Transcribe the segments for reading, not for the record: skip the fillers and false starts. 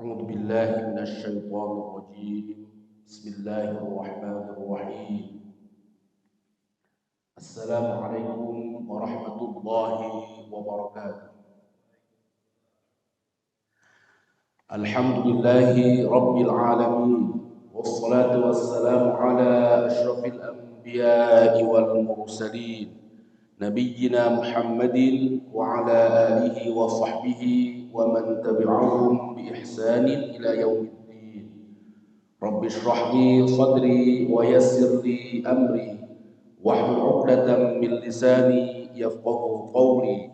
أعوذ بالله من الشيطان الرجيم. بسم الله الرحمن الرحيم. السلام عليكم ورحمة الله وبركاته. الحمد لله رب العالمين، والصلاة والسلام على أشرف الأنبياء والمرسلين نبينا محمد وعلى آله وصحبه ومن تبعهم بإحسان إلى يوم الدين. رب اشرح لي صدري ويسر لي أمري واحلل عقدة من لساني يفقه قولي.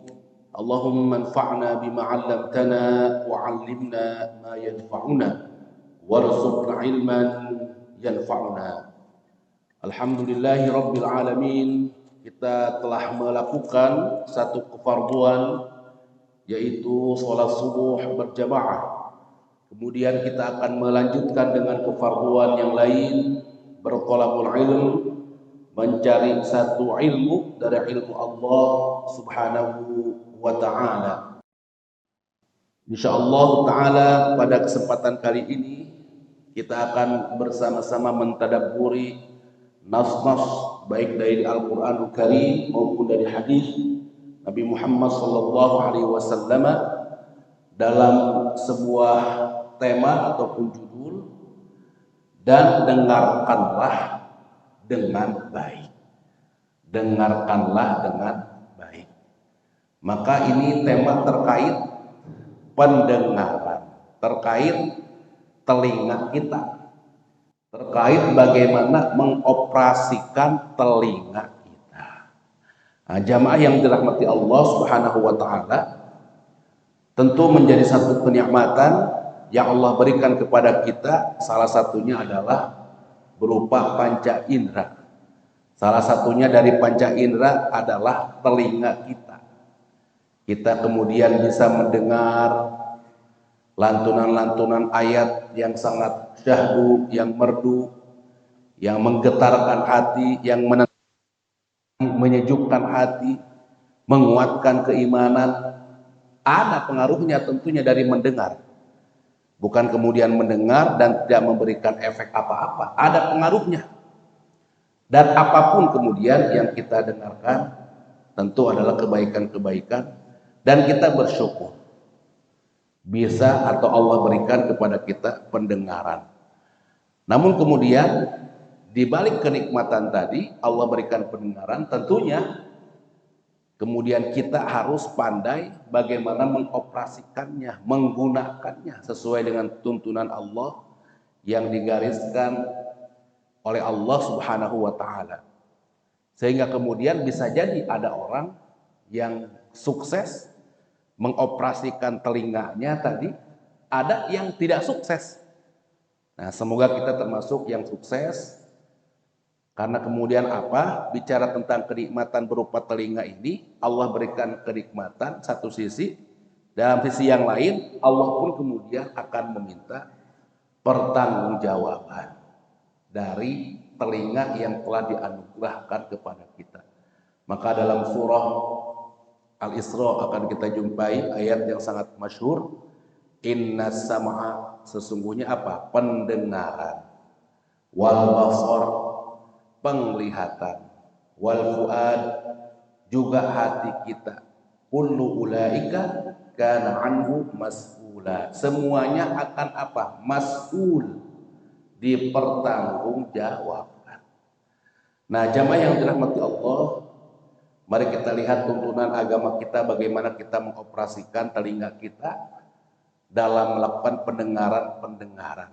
اللهم انفعنا بما علمتنا وعلمنا ما ينفعنا وارزقنا علما ينفعنا. Alhamdulillahi Rabbil Alamin. Kita telah melakukan satu kefarduan, yaitu sholat subuh berjamaah. Kemudian kita akan melanjutkan dengan kefarduan yang lain, bertolabul ilm, mencari satu ilmu dari ilmu Allah subhanahu wa ta'ala. InsyaAllah ta'ala pada kesempatan kali ini kita akan bersama-sama mentadabburi nas-nas baik dari Al-Qur'anul Karim maupun dari hadis Nabi Muhammad sallallahu alaihi wasallam dalam sebuah tema ataupun judul, dan dengarkanlah dengan baik. Dengarkanlah dengan baik. Maka ini tema terkait pendengaran, terkait telinga kita, terkait bagaimana mengoperasikan telinga kita. Nah, jamaah yang dirahmati Allah Subhanahu wa taala, tentu menjadi satu kenikmatan yang Allah berikan kepada kita. Salah satunya adalah berupa panca indera. Salah satunya dari panca indera adalah telinga kita. Kita kemudian bisa mendengar lantunan-lantunan ayat yang sangat syahdu, yang merdu, yang menggetarkan hati, yang menyejukkan hati, menguatkan keimanan. Ada pengaruhnya tentunya dari mendengar. Bukan kemudian mendengar dan tidak memberikan efek apa-apa. Ada pengaruhnya. Dan apapun kemudian yang kita dengarkan tentu adalah kebaikan-kebaikan, dan kita bersyukur bisa atau Allah berikan kepada kita pendengaran. Namun kemudian di balik kenikmatan tadi Allah berikan pendengaran, tentunya kemudian kita harus pandai bagaimana mengoperasikannya, menggunakannya sesuai dengan tuntunan Allah yang digariskan oleh Allah Subhanahu wa taala. Sehingga kemudian bisa jadi ada orang yang sukses mengoperasikan telinganya tadi, ada yang tidak sukses. Nah, semoga kita termasuk yang sukses, karena kemudian apa? Bicara tentang kenikmatan berupa telinga ini, Allah berikan kenikmatan satu sisi, dalam sisi yang lain Allah pun kemudian akan meminta pertanggungjawaban dari telinga yang telah dianugerahkan kepada kita. Maka dalam surah Al-Isra akan kita jumpai ayat yang sangat masyhur, inna sam'a, sesungguhnya apa? Pendengaran, wal basar, penglihatan, wal fuad, juga hati kita, kullu ulaika kana anhu mas'ula, semuanya akan apa? Mas'ul, dipertanggungjawabkan. Nah, jamaah yang dirahmati Allah, mari kita lihat tuntunan agama kita, bagaimana kita mengoperasikan telinga kita dalam melakukan pendengaran-pendengaran.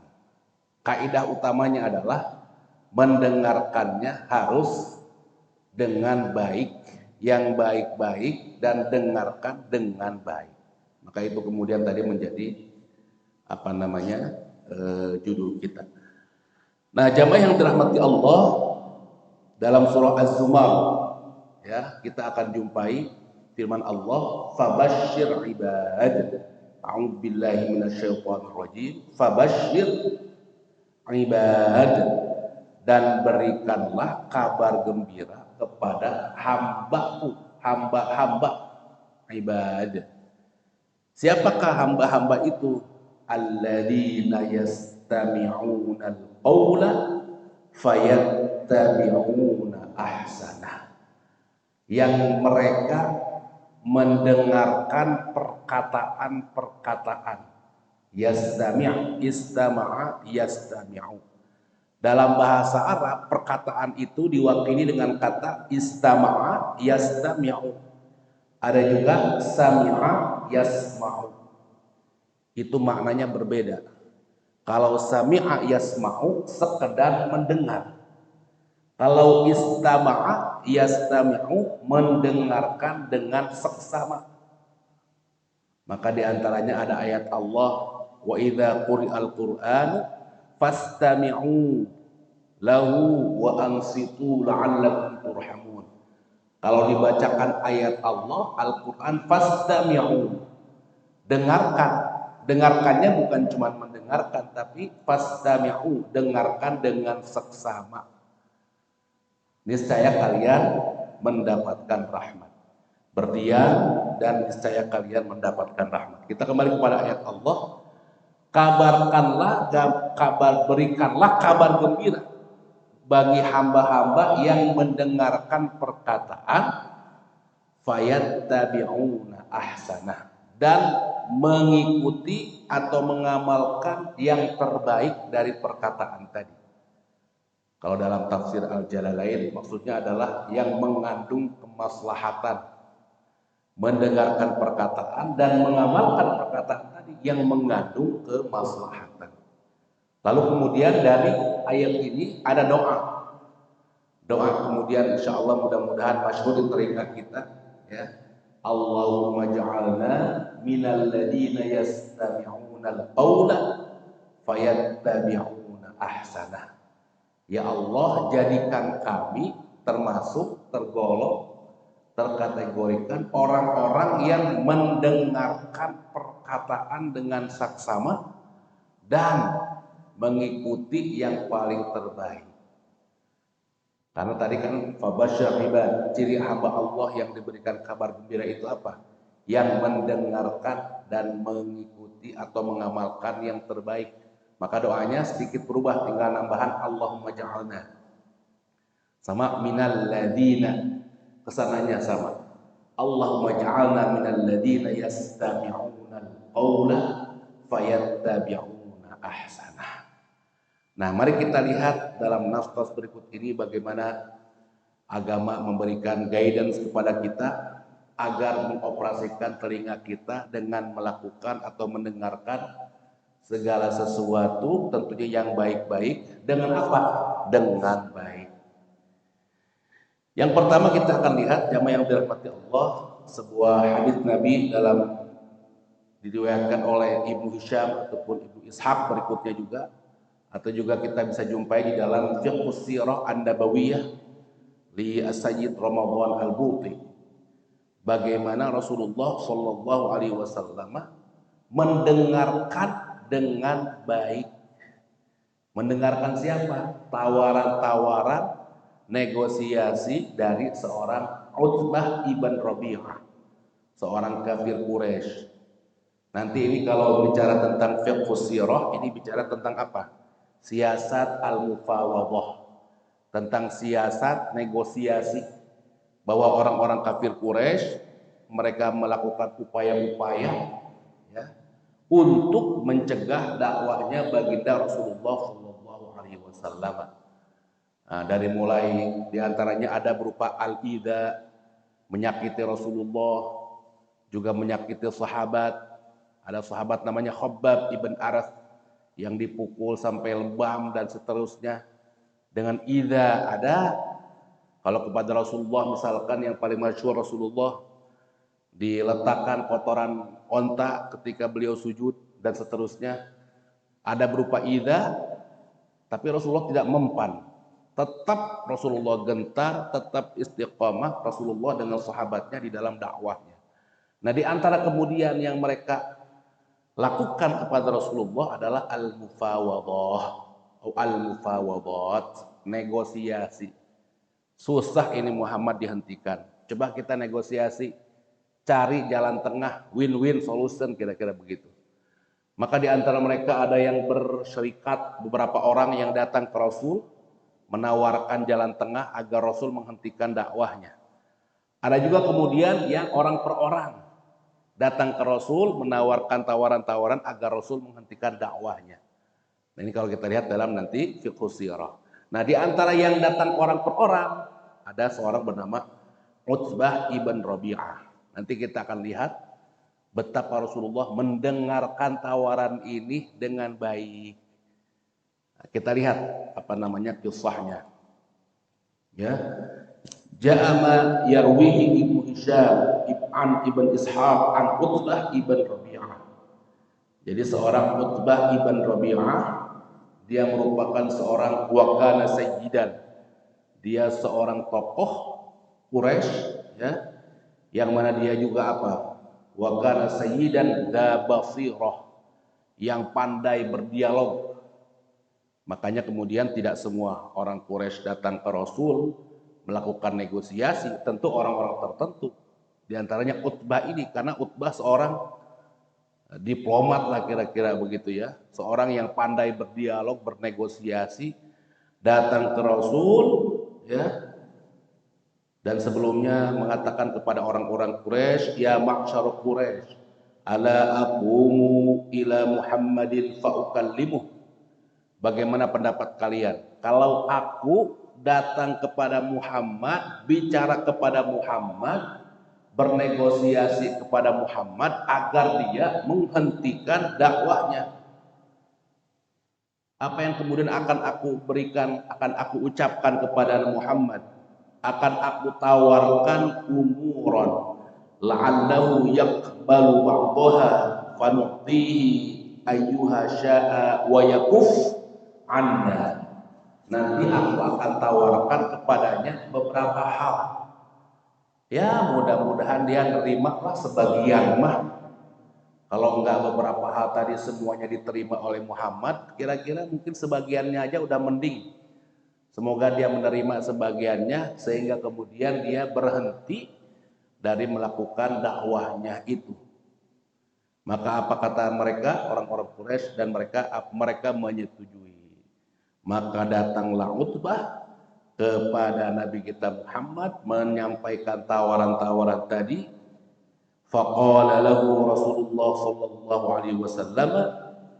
Kaidah utamanya adalah mendengarkannya harus dengan baik, yang baik-baik, dan dengarkan dengan baik. Maka itu kemudian tadi menjadi judul kita. Nah, jamaah yang dirahmati Allah, dalam surah Az-Zumar ya, kita akan jumpai firman Allah, fabashshir ibad. A'udzu billahi minasyaitonir rajim. Fabashshir ibad, dan berikanlah kabar gembira kepada hambaku, hamba-hamba ibad. Siapakah hamba-hamba itu? alladzina yastami'una al-qawla fayattabi'una ahsanah, yang mereka mendengarkan perkataan-perkataan. Yastami', istama'a, yastami'u. Dalam bahasa Arab, perkataan itu diwakili dengan kata istama'a, yastami'u. Ada juga sami'a, yasma'u. Itu maknanya berbeda. Kalau sami'a yasma'u, sekedar mendengar. Kalau istama'a yastami'u, mendengarkan dengan seksama. Maka diantaranya ada ayat Allah, wa idza quri'al qur'anu fastami'u lahu wa ansitu la'allakum turhamun. Kalau dibacakan ayat Allah, Al-Qur'an, fastami'u, dengarkan. Dengarkannya bukan cuma mendengarkan, tapi fastami'u, dengarkan dengan seksama. Niscaya kalian mendapatkan rahmat. Berdiam dan niscaya kalian mendapatkan rahmat. Kita kembali kepada ayat Allah. Berikanlah kabar gembira bagi hamba-hamba yang mendengarkan perkataan fayattabi'una ahsanah, dan mengikuti atau mengamalkan yang terbaik dari perkataan tadi. Kalau dalam tafsir Al-Jalalain maksudnya adalah yang mengandung kemaslahatan, mendengarkan perkataan dan mengamalkan perkataan tadi yang mengandung kemaslahatan. Lalu kemudian dari ayat ini ada doa. Doa kemudian insya Allah mudah-mudahan masyhur di telinga kita, ya. Allahumma ja'alna minal ladina yastami'una al-qawla fayattabi'una ahsanah. Ya Allah, jadikan kami termasuk, terkategorikan orang-orang yang mendengarkan perkataan dengan saksama dan mengikuti yang paling terbaik. Karena tadi kan fabasyir ibad, ciri hamba Allah yang diberikan kabar gembira itu apa? Yang mendengarkan dan mengikuti atau mengamalkan yang terbaik. Maka doanya sedikit berubah, tinggal nambahan Allahumma ja'alna. Sama minal ladina, kesananya sama. Allahumma ja'alna minal ladina yastami'una al-qawla fayattabi'una ahsanah. Nah, mari kita lihat dalam nas-nas berikut ini bagaimana agama memberikan guidance kepada kita agar mengoperasikan telinga kita dengan melakukan atau mendengarkan segala sesuatu tentunya yang baik-baik. Dengan apa? Dengan baik. Yang pertama kita akan lihat, jamaah yang dirahmati Allah, sebuah hadis Nabi dalam diriwayatkan oleh Ibnu Hisham ataupun Ibnu Ishaq berikutnya juga, atau juga kita bisa jumpai di dalam Fiqhus Sirah An-Nabawiyah li As-Sayyid Ramadan Al-Buti. Bagaimana Rasulullah Shallallahu Alaihi Wasallam mendengarkan dengan baik. Mendengarkan siapa? Tawaran-tawaran negosiasi dari seorang Utbah ibn Rabi'ah, seorang kafir Quraisy. Nanti ini kalau bicara tentang fiqhus sirah, ini bicara tentang apa? Siasat al-mufawadah, tentang siasat negosiasi, bahwa orang-orang kafir Quraisy mereka melakukan upaya-upaya, ya, untuk mencegah dakwahnya baginda Rasulullah Shallallahu Alaihi Wasallam. Nah, dari mulai diantaranya ada berupa al-idha, menyakiti Rasulullah, juga menyakiti sahabat. Ada sahabat namanya Khabbab ibn Arath yang dipukul sampai lebam dan seterusnya. Dengan idha ada, kalau kepada Rasulullah misalkan yang paling masyhur, Rasulullah diletakkan kotoran onta ketika beliau sujud dan seterusnya. Ada berupa idha, tapi Rasulullah tidak mempan. Tetap Rasulullah gentar, tetap istiqamah Rasulullah dengan sahabatnya di dalam dakwahnya. Nah, di antara kemudian yang mereka lakukan kepada Rasulullah adalah al-mufawadah atau al-mufawadat, negosiasi. Susah ini Muhammad, dihentikan. Coba kita negosiasi, cari jalan tengah, win-win solution, kira-kira begitu. Maka di antara mereka ada yang berserikat, beberapa orang yang datang ke Rasul menawarkan jalan tengah agar Rasul menghentikan dakwahnya. Ada juga kemudian yang orang per orang datang ke Rasul menawarkan tawaran-tawaran agar Rasul menghentikan dakwahnya. Nah, ini kalau kita lihat dalam nanti fiqh sirah. Nah, di antara yang datang orang per orang ada seorang bernama Utsbah ibn Rabi'ah. Nanti kita akan lihat betapa Rasulullah mendengarkan tawaran ini dengan baik. Nah, kita lihat apa namanya kisahnya. Ya. Ja'ama yarwihi Ibnu Hisham ibn Ishaq an Utsbah ibn Rabi'ah. Jadi seorang Utsbah ibn Rabi'ah, dia merupakan seorang wakana sayyidan. Dia seorang tokoh Quraisy, ya, yang mana dia juga apa? Wakana sayyidan dza basirah, yang pandai berdialog. Makanya kemudian tidak semua orang Quraisy datang ke Rasul melakukan negosiasi, tentu orang-orang tertentu. Di antaranya Utbah ini, karena Utbah seorang diplomat lah kira-kira begitu ya, seorang yang pandai berdialog, bernegosiasi, datang ke Rasul, ya, dan sebelumnya mengatakan kepada orang-orang Quraisy, ya ma'syar Quraisy, ala aqumu ila Muhammadin fa'ukallimuh. Bagaimana pendapat kalian kalau aku datang kepada Muhammad, bicara kepada Muhammad, bernegosiasi kepada Muhammad agar dia menghentikan dakwahnya? Apa yang kemudian akan aku berikan, akan aku ucapkan kepada Muhammad? Akan aku tawarkan umuran la'allahu yaqbalu ba'daha fanu'tihi ayyuha sya'a wa yakuf anna. Nanti aku akan tawarkan kepadanya beberapa hal. Ya, mudah-mudahan dia nerima lah sebagian mah. Kalau enggak beberapa hal tadi semuanya diterima oleh Muhammad, kira-kira mungkin sebagiannya aja udah mending. Semoga dia menerima sebagiannya sehingga kemudian dia berhenti dari melakukan dakwahnya itu. Maka apa kata mereka, orang-orang Quraisy, dan mereka menyetujui. Maka datanglah Utbah kepada Nabi kita Muhammad menyampaikan tawaran-tawaran tadi. Faqala lahu Rasulullah sallallahu alaihi wasallam,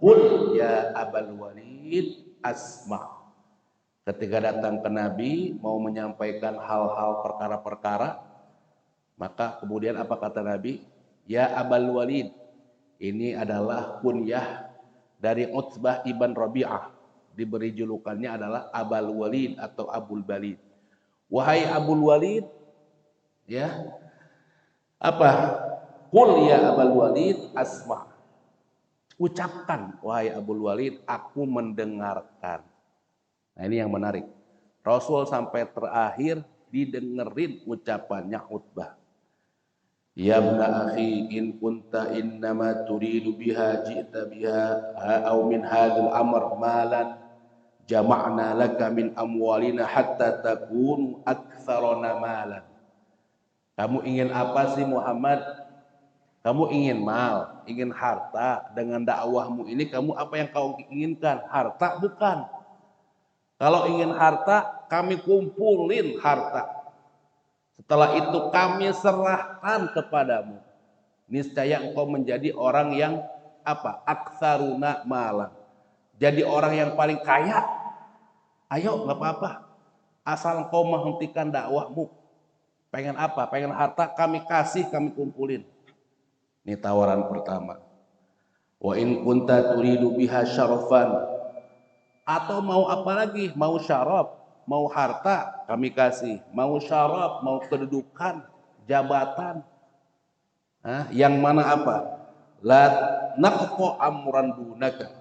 "Qul ya Abul Walid asma'." Ketika datang ke Nabi mau menyampaikan hal-hal perkara-perkara, maka kemudian apa kata Nabi? Ya Abul Walid. Ini adalah kunyah dari Utsbah ibn Rabi'ah. Diberi julukannya adalah Abul Walid atau Abul Balid. Wahai Abul Walid, ya, apa? Qul ya Abul Walid asma'. Ucapkan wahai Abul Walid, aku mendengarkan. Nah, ini yang menarik. Rasul sampai terakhir didengerin ucapannya Utbah. Ya ibna akhi, in kunta innama turidu biha ji'ta biha au min hadzal amr malan jama'na laka min amwalina hatta takunu aktsarana malan. Kamu ingin apa sih Muhammad? Kamu ingin mal, ingin harta. Dengan dakwahmu ini kamu apa yang kau inginkan? Harta bukan. Kalau ingin harta, kami kumpulin harta. Setelah itu kami serahkan kepadamu. Niscaya engkau menjadi orang yang apa? Aktsaruna malan. Jadi orang yang paling kaya. Ayo, nggak apa-apa. Asal engkau menghentikan dakwahmu. Pengen apa? Pengen harta, kami kasih, kami kumpulin. Ini tawaran pertama. Wa in kunta turidu biha syarafan, atau mau apa lagi? Mau syaraf, mau harta, kami kasih. Mau syaraf, mau kedudukan, jabatan. Yang mana apa? La naqqa amran dunaka.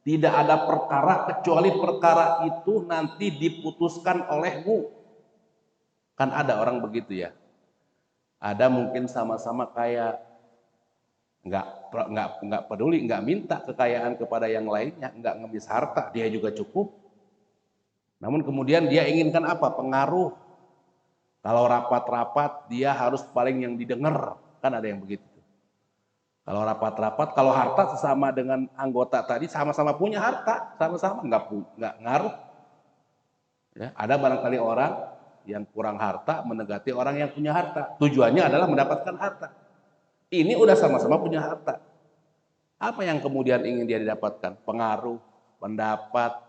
Tidak ada perkara kecuali perkara itu nanti diputuskan olehmu. Kan ada orang begitu ya. Ada mungkin sama-sama kaya, nggak peduli, nggak minta kekayaan kepada yang lainnya, nggak ngemis harta, dia juga cukup. Namun kemudian dia inginkan apa? Pengaruh. Kalau rapat-rapat dia harus paling yang didengar, kan ada yang begitu. Kalau rapat-rapat, kalau harta sesama dengan anggota tadi sama-sama punya harta, sama-sama nggak ngaruh. Ya, ada barangkali orang yang kurang harta mendekati orang yang punya harta. Tujuannya adalah mendapatkan harta. Ini udah sama-sama punya harta. Apa yang kemudian ingin dia didapatkan? Pengaruh, pendapat.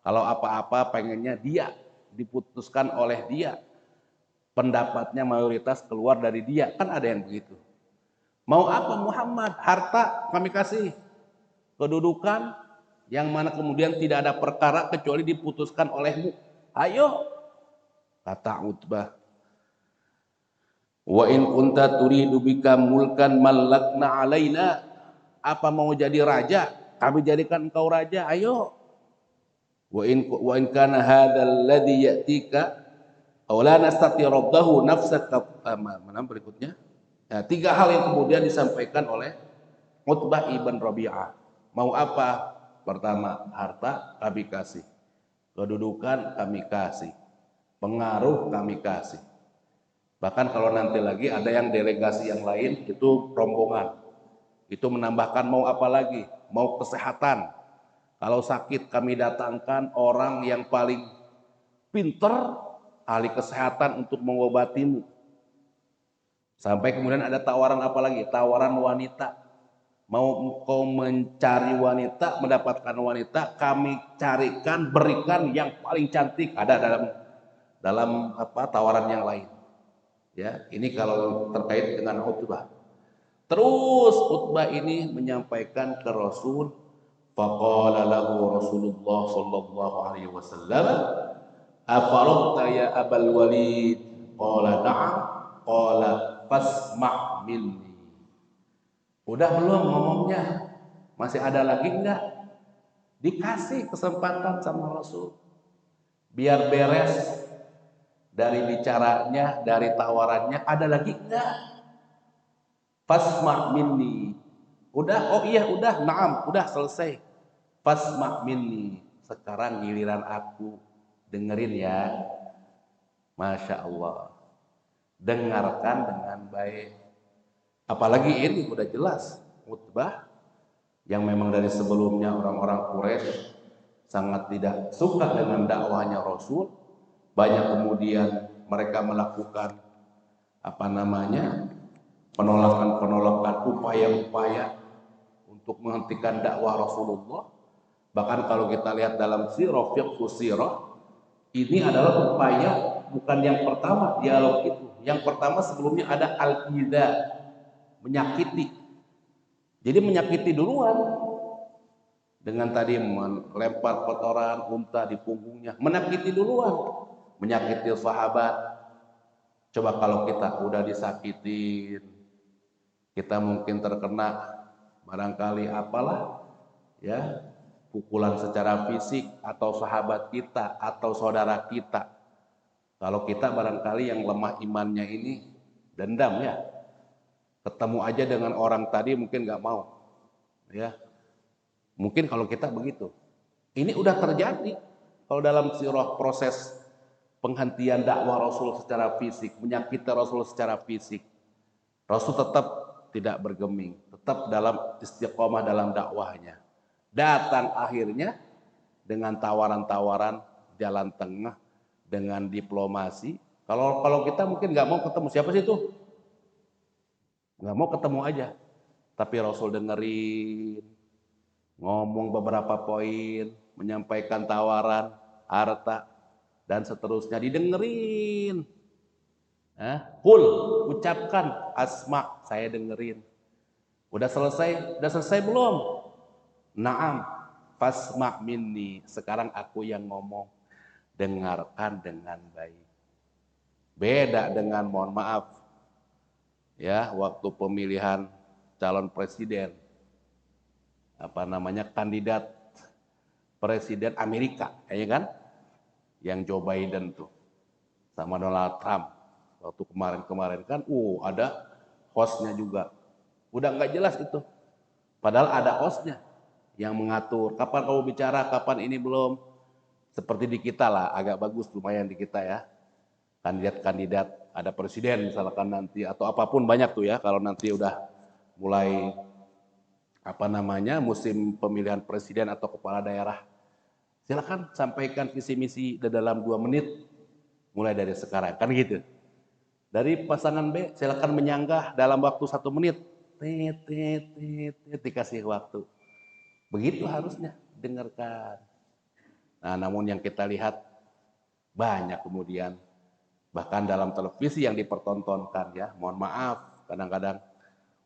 Kalau apa-apa pengennya dia, diputuskan oleh dia. Pendapatnya mayoritas keluar dari dia. Kan ada yang begitu. Mau apa Muhammad? Harta kami kasih. Kedudukan yang mana kemudian tidak ada perkara kecuali diputuskan olehmu. Ayo, kata Utbah. Wa in kunta turidu bika mulkan mallakna alaina. Apa mau jadi raja? Kami jadikan engkau raja. Ayo. Wa in kana hadzal ladzi ya'tika aw la nastati raddahu nafsaka. Mana berikutnya? Nah, 3 hal yang kemudian disampaikan oleh Utbah ibn Rabi'ah. Mau apa? Pertama, harta kami kasih. Kedudukan kami kasih. Pengaruh kami kasih. Bahkan kalau nanti lagi ada yang delegasi yang lain, itu rombongan. Itu menambahkan mau apa lagi? Mau kesehatan. Kalau sakit kami datangkan orang yang paling pinter, ahli kesehatan untuk mengobatimu. Sampai kemudian ada tawaran apa lagi? Tawaran wanita. Mau kau mencari wanita, mendapatkan wanita, kami carikan, berikan yang paling cantik. Ada dalam tawaran yang lain. Ya, ini kalau terkait dengan Utbah. Terus Utbah ini menyampaikan ke Rasul, faqala lahu Rasulullah sallallahu alaihi wasallam, afaragta ya Abal Walid? Qala na'am. Qala fasma' minni. Udah belum ngomongnya? Masih ada lagi enggak? Dikasih kesempatan sama Rasul. Biar beres dari bicaranya, dari tawarannya, ada lagi enggak? Fasma' minni. Udah, oh iya udah, na'am, udah selesai. Fasma' minni. Sekarang giliran aku. Dengerin ya. Masya Allah. Dengarkan dengan baik. Apalagi ini udah jelas Utbah yang memang dari sebelumnya orang-orang Quraisy sangat tidak suka dengan dakwahnya Rasul. Banyak kemudian mereka melakukan penolakan-penolakan, upaya-upaya untuk menghentikan dakwah Rasulullah. Bahkan kalau kita lihat dalam sirah, fiqh sirah, ini adalah upaya bukan yang pertama dialog itu. Yang pertama sebelumnya ada al-ida, menyakiti. Jadi menyakiti duluan dengan tadi melempar kotoran unta di punggungnya, menyakiti duluan, menyakiti sahabat. Coba kalau kita udah disakitin, kita mungkin terkena barangkali apalah ya, pukulan secara fisik atau sahabat kita atau saudara kita. Kalau kita barangkali yang lemah imannya ini dendam ya, ketemu aja dengan orang tadi mungkin nggak mau, ya. Mungkin kalau kita begitu. Ini udah terjadi kalau dalam sirah proses penghentian dakwah Rasul secara fisik, menyakiti Rasul secara fisik. Rasul tetap tidak bergeming, tetap dalam istiqomah dalam dakwahnya. Datang akhirnya dengan tawaran-tawaran jalan tengah, dengan diplomasi. Kalau kita mungkin nggak mau ketemu, siapa sih itu? Nggak mau ketemu aja. Tapi Rasul dengerin, ngomong beberapa poin, menyampaikan tawaran, harta, dan seterusnya didengerin. Kul, ucapkan, asma, saya dengerin. Udah selesai belum? Naam, fasma minni, sekarang aku yang ngomong. Dengarkan dengan baik. Beda dengan, mohon maaf, ya, waktu pemilihan calon presiden, kandidat presiden Amerika, ya kan? Yang Joe Biden tuh sama Donald Trump. Waktu kemarin kan, ada hostnya juga. Udah nggak jelas itu. Padahal ada hostnya yang mengatur kapan kamu bicara, kapan ini belum. Seperti di kita lah, agak bagus lumayan di kita ya. Kandidat-kandidat, ada presiden misalkan nanti atau apapun banyak tuh ya. Kalau nanti udah mulai musim pemilihan presiden atau kepala daerah. Silakan sampaikan visi misi dalam 2 menit mulai dari sekarang, kan gitu. Dari pasangan B silakan menyanggah dalam waktu 1 menit. Dikasih waktu. Begitu harusnya dengarkan. Nah, namun yang kita lihat banyak kemudian bahkan dalam televisi yang dipertontonkan ya, mohon maaf kadang-kadang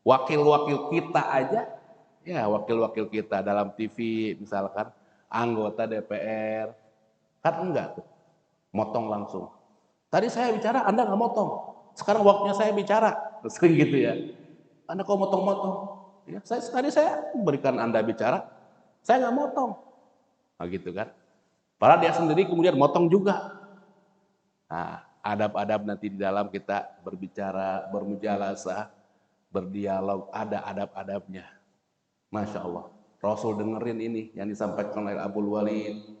wakil-wakil kita aja, ya wakil-wakil kita dalam TV misalkan anggota DPR, kan enggak tuh, motong langsung. Tadi saya bicara, Anda nggak motong. Sekarang waktunya saya bicara, sering gitu ya. Anda kok motong-motong? Ya, tadi saya memberikan Anda bicara, saya nggak motong. Nah, gitu kan. Padahal dia sendiri kemudian motong juga. Nah, adab-adab nanti di dalam kita berbicara, bermujalasah, berdialog, ada adab-adabnya. Masya Allah. Rasul dengerin ini yang disampaikan oleh Abul Walid.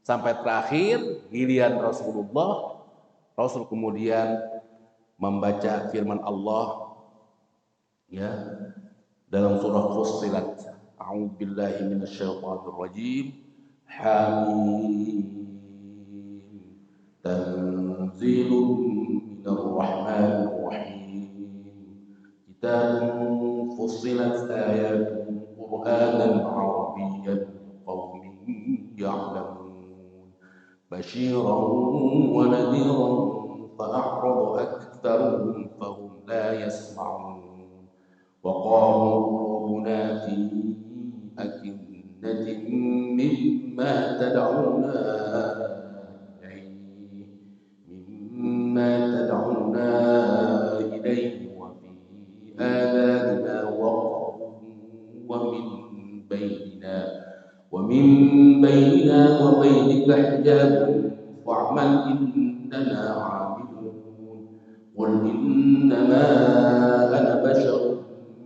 Sampai terakhir, giliran Rasulullah, Rasul kemudian membaca firman Allah ya dalam surah Fussilat. A'udzubillahi minasyaitonir rajim. Hamim. Tanzilun minar rahmanir rahim. Kitabun fussilat ayatuhu Qur'anan Arabiyyan liqaumin ya'lamun. Basyiran wa nadhiran fa'a'rada aktsaruhum fahum la yasma'un. Wa qalu qulubuna fi akinnatin mimma tad'una إليه وفي آذاننا وقر ومن بيننا وبينك حجاب فاعمل إننا عاملون قل إنما أنا بشر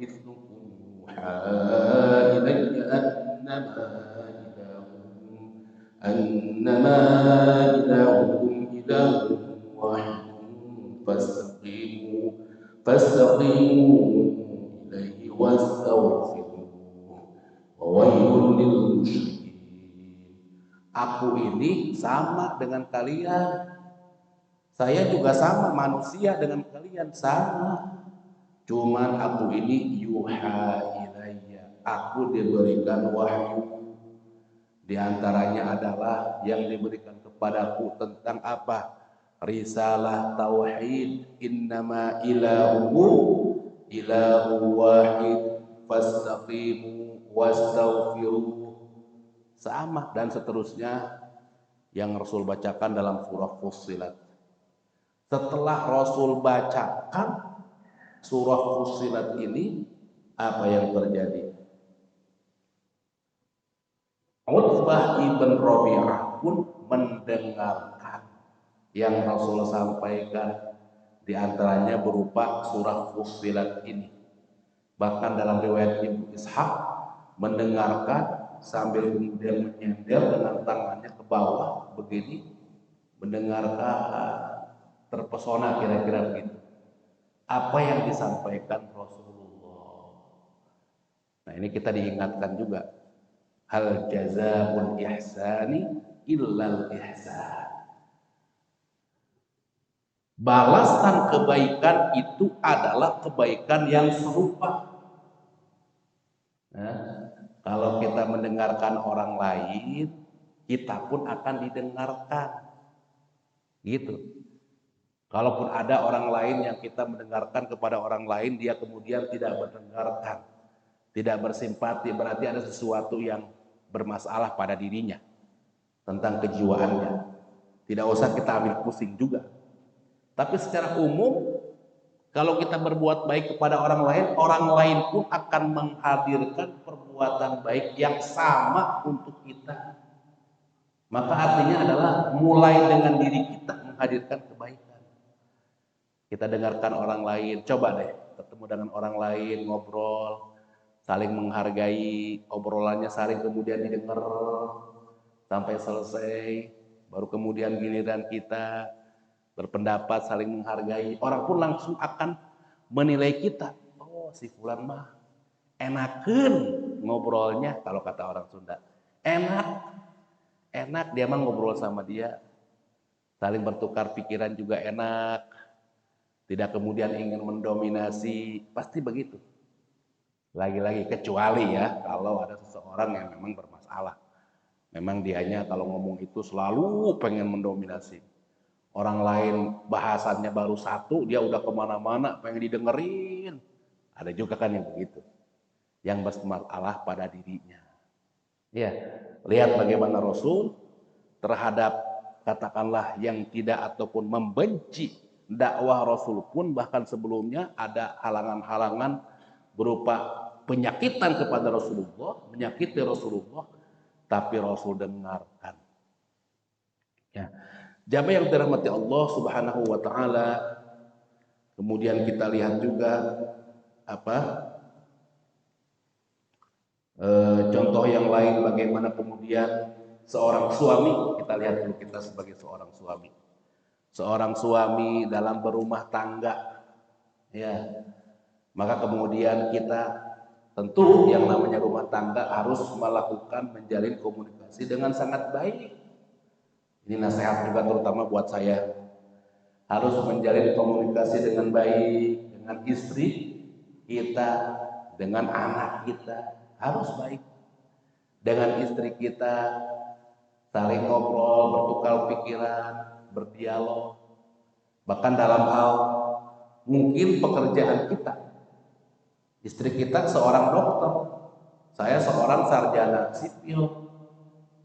مثلكم يوحى إلي أنما إلهكم إله واحد فاستقيموا إليه واستغفروه وويل للمشركين. Aku ini sama dengan kalian. Saya juga sama manusia dengan kalian, sama. Cuman aku ini yuha ilayya. Aku diberikan wahyu. Di antaranya adalah yang diberikan kepadaku tentang apa? Risalah tauhid. Innama ilahu ilahu wahid fastaqimu wastaghfiruh. Sama dan seterusnya yang Rasul bacakan dalam surah Fussilat. Setelah Rasul bacakan surah Fussilat ini, apa yang terjadi? Utbah ibn Rabi'ah pun mendengarkan yang Rasul sampaikan, di antaranya berupa surah Fussilat ini. Bahkan dalam riwayat Ibnu Ishaq mendengarkan sambil kemudian menyender dengan tangannya ke bawah begini, mendengarkan, terpesona kira-kira begitu. Apa yang disampaikan Rasulullah. Nah, ini kita diingatkan juga. Hal jazaa'ul ihsani illal ihsan. Balasan kebaikan itu adalah kebaikan yang serupa. Nah, kalau kita mendengarkan orang lain, kita pun akan didengarkan. Gitu. Kalaupun ada orang lain yang kita mendengarkan kepada orang lain, dia kemudian tidak mendengarkan, tidak bersimpati, berarti ada sesuatu yang bermasalah pada dirinya tentang kejiwaannya. Tidak usah kita ambil pusing juga. Tapi secara umum, kalau kita berbuat baik kepada orang lain pun akan menghadirkan perbuatan baik yang sama untuk kita. Maka artinya adalah mulai dengan diri kita menghadirkan kebaikan. Kita dengarkan orang lain, coba deh ketemu dengan orang lain, ngobrol, saling menghargai, obrolannya saling kemudian didengar sampai selesai, baru kemudian giliran kita berpendapat, saling menghargai. Orang pun langsung akan menilai kita. Oh, si fulan mah enakeun ngobrolnya, kalau kata orang Sunda. Enak dia mah ngobrol sama dia, saling bertukar pikiran juga enak, tidak kemudian ingin mendominasi, pasti begitu. Lagi-lagi kecuali ya kalau ada seseorang yang memang bermasalah, memang dianya kalau ngomong itu selalu pengen mendominasi. Orang lain bahasannya baru satu, dia udah kemana-mana pengen didengerin. Ada juga kan yang begitu, yang bermasalah pada dirinya. Ya, lihat bagaimana Rasul terhadap katakanlah yang tidak ataupun membenci dakwah Rasul pun, bahkan sebelumnya ada halangan-halangan berupa penyakitan kepada Rasulullah, menyakiti Rasulullah, tapi Rasul dengarkan. Ya. Jamaah yang dirahmati Allah Subhanahu wa taala, kemudian kita lihat juga contoh yang lain bagaimana kemudian seorang suami, kita lihat dulu kita sebagai seorang suami. Seorang suami dalam berumah tangga, ya, maka kemudian kita tentu yang namanya rumah tangga harus melakukan menjalin komunikasi dengan sangat baik. Ini nasihat juga terutama buat saya. Harus menjalin komunikasi dengan baik dengan istri kita, dengan anak kita, harus baik. Dengan istri kita saling ngobrol, bertukar pikiran, berdialog. Bahkan dalam hal mungkin pekerjaan kita. Istri kita seorang dokter, saya seorang sarjana sipil.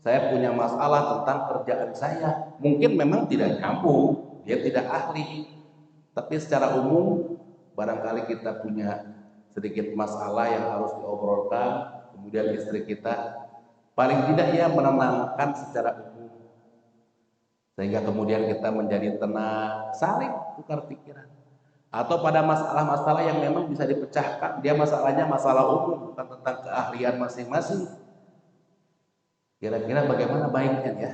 Saya punya masalah tentang kerjaan saya. Mungkin memang tidak nyambung, dia tidak ahli. Tapi secara umum, barangkali kita punya sedikit masalah yang harus diobrolkan. Kemudian istri kita, paling tidak ya menenangkan secara umum. Sehingga kemudian kita menjadi tenang, saling tukar pikiran. Atau pada masalah-masalah yang memang bisa dipecahkan, dia masalahnya masalah umum, bukan tentang keahlian masing-masing. Kira-kira bagaimana baiknya ya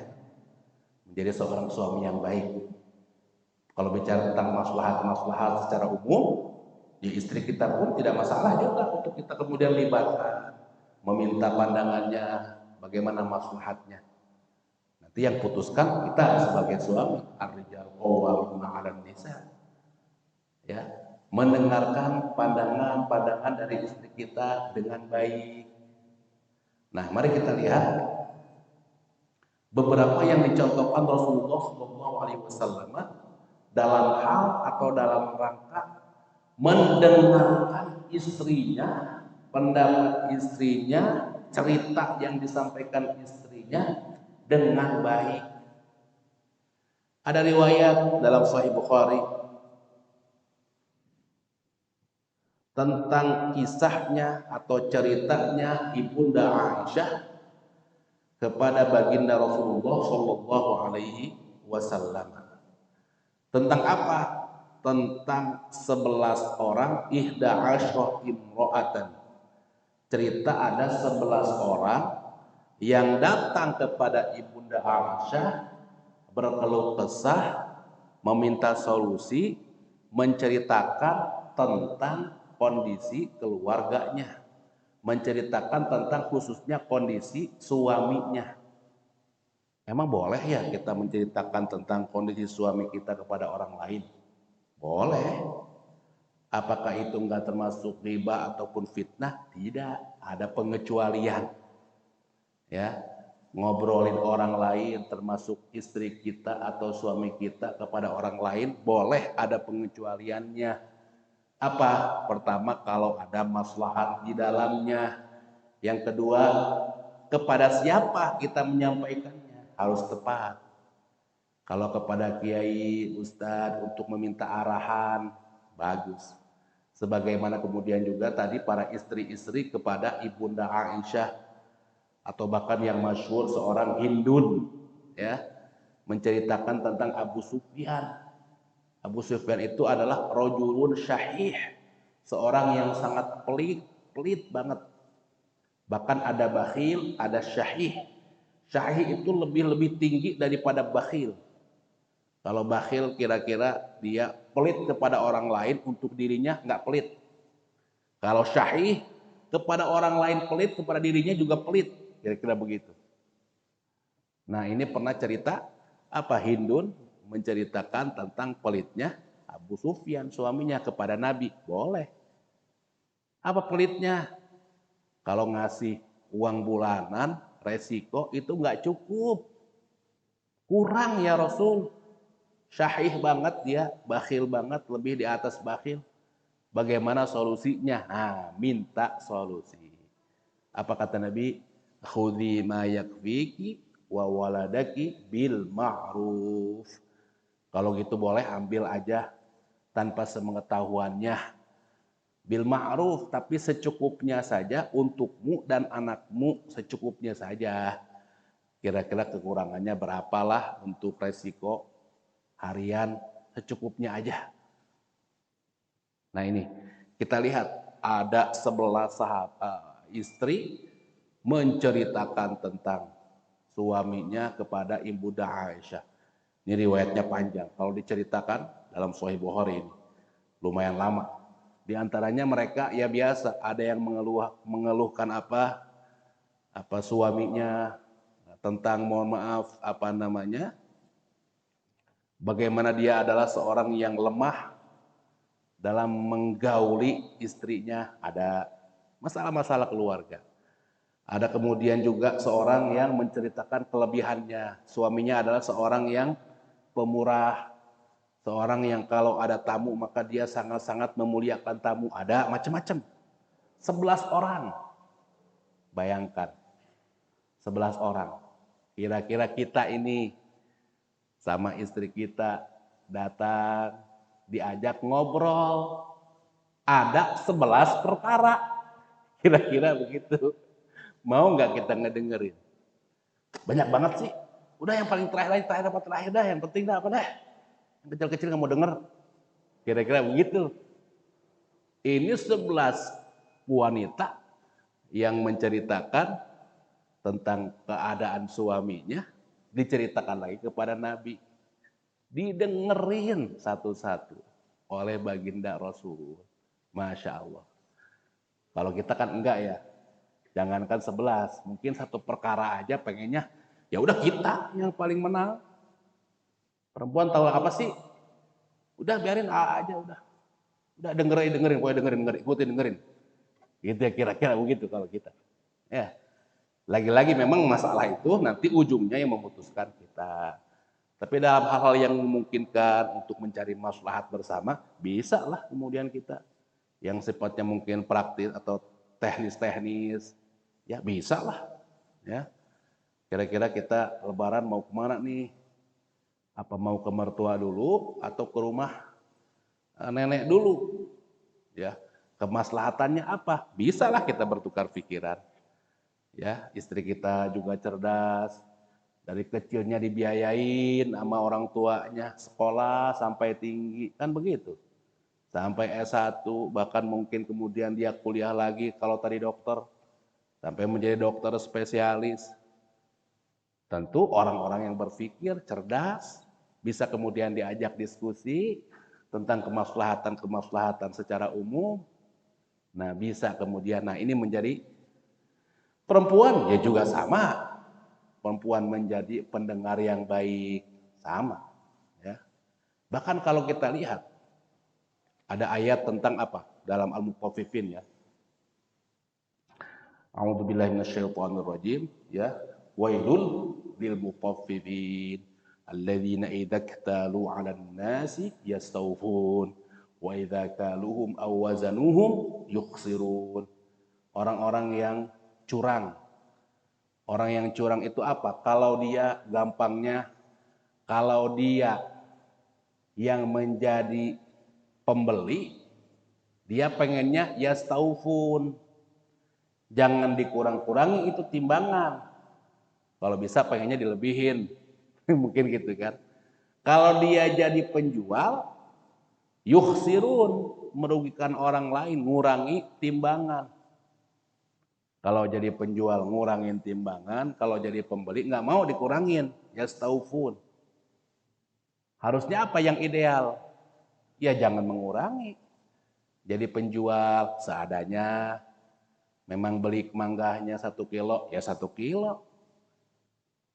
menjadi seorang suami yang baik? Kalau bicara tentang maslahat-maslahat secara umum, ya istri kita pun tidak masalah juga untuk kita kemudian libatkan, meminta pandangannya, bagaimana maslahatnya. Nanti yang putuskan kita sebagai suami, ar-rijal qawwamuna 'alan nisa. Ya, mendengarkan pandangan-pandangan dari istri kita dengan baik. Nah, mari kita lihat beberapa yang dicontohkan Rasulullah SAW dalam hal atau dalam rangka mendengarkan istrinya, pendapat istrinya, cerita yang disampaikan istrinya dengan baik. Ada riwayat dalam Sahih Bukhari tentang kisahnya atau ceritanya Ibunda Aisyah kepada baginda Rasulullah Shallallahu Alaihi Wasallam. Tentang apa? Tentang 11 orang, ihda asyra imro'atan. Cerita ada 11 orang yang datang kepada Ibunda Aisyah berkeluh kesah, meminta solusi, menceritakan tentang kondisi keluarganya, menceritakan tentang khususnya kondisi suaminya. Emang boleh ya kita menceritakan tentang kondisi suami kita kepada orang lain? Boleh. Apakah itu enggak termasuk riba ataupun fitnah? Tidak, ada pengecualian. Ya, ngobrolin orang lain termasuk istri kita atau suami kita kepada orang lain boleh, ada pengecualiannya. Apa? Pertama, kalau ada maslahat di dalamnya. Yang kedua, kepada siapa kita menyampaikannya harus tepat. Kalau kepada kiai, ustadz untuk meminta arahan, bagus. Sebagaimana kemudian juga tadi para istri-istri kepada Ibunda Aisyah, atau bahkan yang masyhur seorang Hindun, ya, menceritakan tentang Abu Sufyan. Abu Sufyan itu adalah rajulun syahih, seorang yang sangat pelit banget. Bahkan ada bakhil, ada syahih. Syahih itu lebih tinggi daripada bakhil. Kalau bakhil kira-kira dia pelit kepada orang lain, untuk dirinya nggak pelit. Kalau syahih kepada orang lain pelit, kepada dirinya juga pelit. Kira-kira begitu. Nah, ini pernah cerita Hindun menceritakan tentang pelitnya Abu Sufyan, suaminya, kepada Nabi. Boleh. Apa pelitnya? Kalau ngasih uang bulanan, resiko itu nggak cukup. Kurang ya Rasul. Syahih banget dia, bakhil banget, lebih di atas bakhil. Bagaimana solusinya? Nah, minta solusi. Apa kata Nabi? Khudhi ma yakfiki wa waladaki bil ma'ruf. Kalau gitu boleh ambil aja tanpa sepengetahuannya. Bil ma'ruf, tapi secukupnya saja untukmu dan anakmu, secukupnya saja. Kira-kira kekurangannya berapalah untuk resiko harian, secukupnya aja. Nah ini, kita lihat ada 11 sahabat istri menceritakan tentang suaminya kepada Ibunda Aisyah. Ini riwayatnya panjang. Kalau diceritakan dalam Sahih Bukhari ini lumayan lama. Di antaranya mereka ya biasa, ada yang mengeluhkan apa suaminya tentang mohon maaf bagaimana dia adalah seorang yang lemah dalam menggauli istrinya, ada masalah-masalah keluarga. Ada kemudian juga seorang yang menceritakan kelebihannya. Suaminya adalah seorang yang pemurah, seorang yang kalau ada tamu maka dia sangat-sangat memuliakan tamu. Ada macam-macam. 11 orang. Bayangkan. 11 orang. Kira-kira kita ini sama istri kita datang, diajak ngobrol, ada 11 perkara. Kira-kira begitu. Mau nggak kita ngedengerin? Banyak banget sih. Udah yang paling terakhir dah. Yang penting dah apa dah. Yang kecil-kecil nggak mau denger. Kira-kira begitu. Ini 11 wanita yang menceritakan tentang keadaan suaminya, diceritakan lagi kepada Nabi. Didengerin satu-satu oleh baginda Rasul. Masya Allah. Kalau kita kan enggak ya. Jangankan 11, mungkin satu perkara aja pengennya, ya udah kita yang paling menang. Perempuan tahu apa sih? Udah biarin aja udah. Udah dengerin, ikutin dengerin. Gitu ya kira-kira begitu kalau kita. Ya. Lagi-lagi memang masalah itu nanti ujungnya yang memutuskan kita. Tapi dalam hal-hal yang memungkinkan untuk mencari maslahat bersama, bisa lah kemudian kita. Yang sifatnya mungkin praktis atau teknis-teknis, ya bisa lah. Ya. Kira-kira kita lebaran mau kemana nih? Apa mau ke mertua dulu atau ke rumah nenek dulu? Ya, kemaslahatannya apa? Bisa lah kita bertukar pikiran. Ya, istri kita juga cerdas. Dari kecilnya dibiayain sama orang tuanya, sekolah sampai tinggi, kan begitu. Sampai S1, bahkan mungkin kemudian dia kuliah lagi kalau tadi dokter, sampai menjadi dokter spesialis. Tentu orang-orang yang berpikir cerdas, bisa kemudian diajak diskusi tentang kemaslahatan secara umum. Nah, bisa kemudian, nah ini menjadi perempuan ya juga sama. Perempuan menjadi pendengar yang baik, sama. Ya. Bahkan kalau kita lihat, ada ayat tentang apa? Dalam Al-Mutaffifin ya. A'udzubillahi minasyaitonirrajim ya. Wailul lil mutaffifin alladzina idza iktalu 'alan nasi yastawfun wa idza kaluhum aw wazanuhum yukhsirun. Orang-orang yang curang. Orang yang curang itu apa? Kalau dia gampangnya, kalau dia yang menjadi pembeli, dia pengennya yastaufun. Jangan dikurang-kurangi itu timbangan. Kalau bisa pengennya dilebihin. Mungkin gitu kan. Kalau dia jadi penjual, yukhsirun, merugikan orang lain, ngurangi timbangan. Kalau jadi penjual ngurangin timbangan, kalau jadi pembeli nggak mau dikurangin, yastaufun. Harusnya apa yang ideal? Ya jangan mengurangi. Jadi penjual seadanya, Memang beli manggahnya 1 kilo, ya 1 kilo.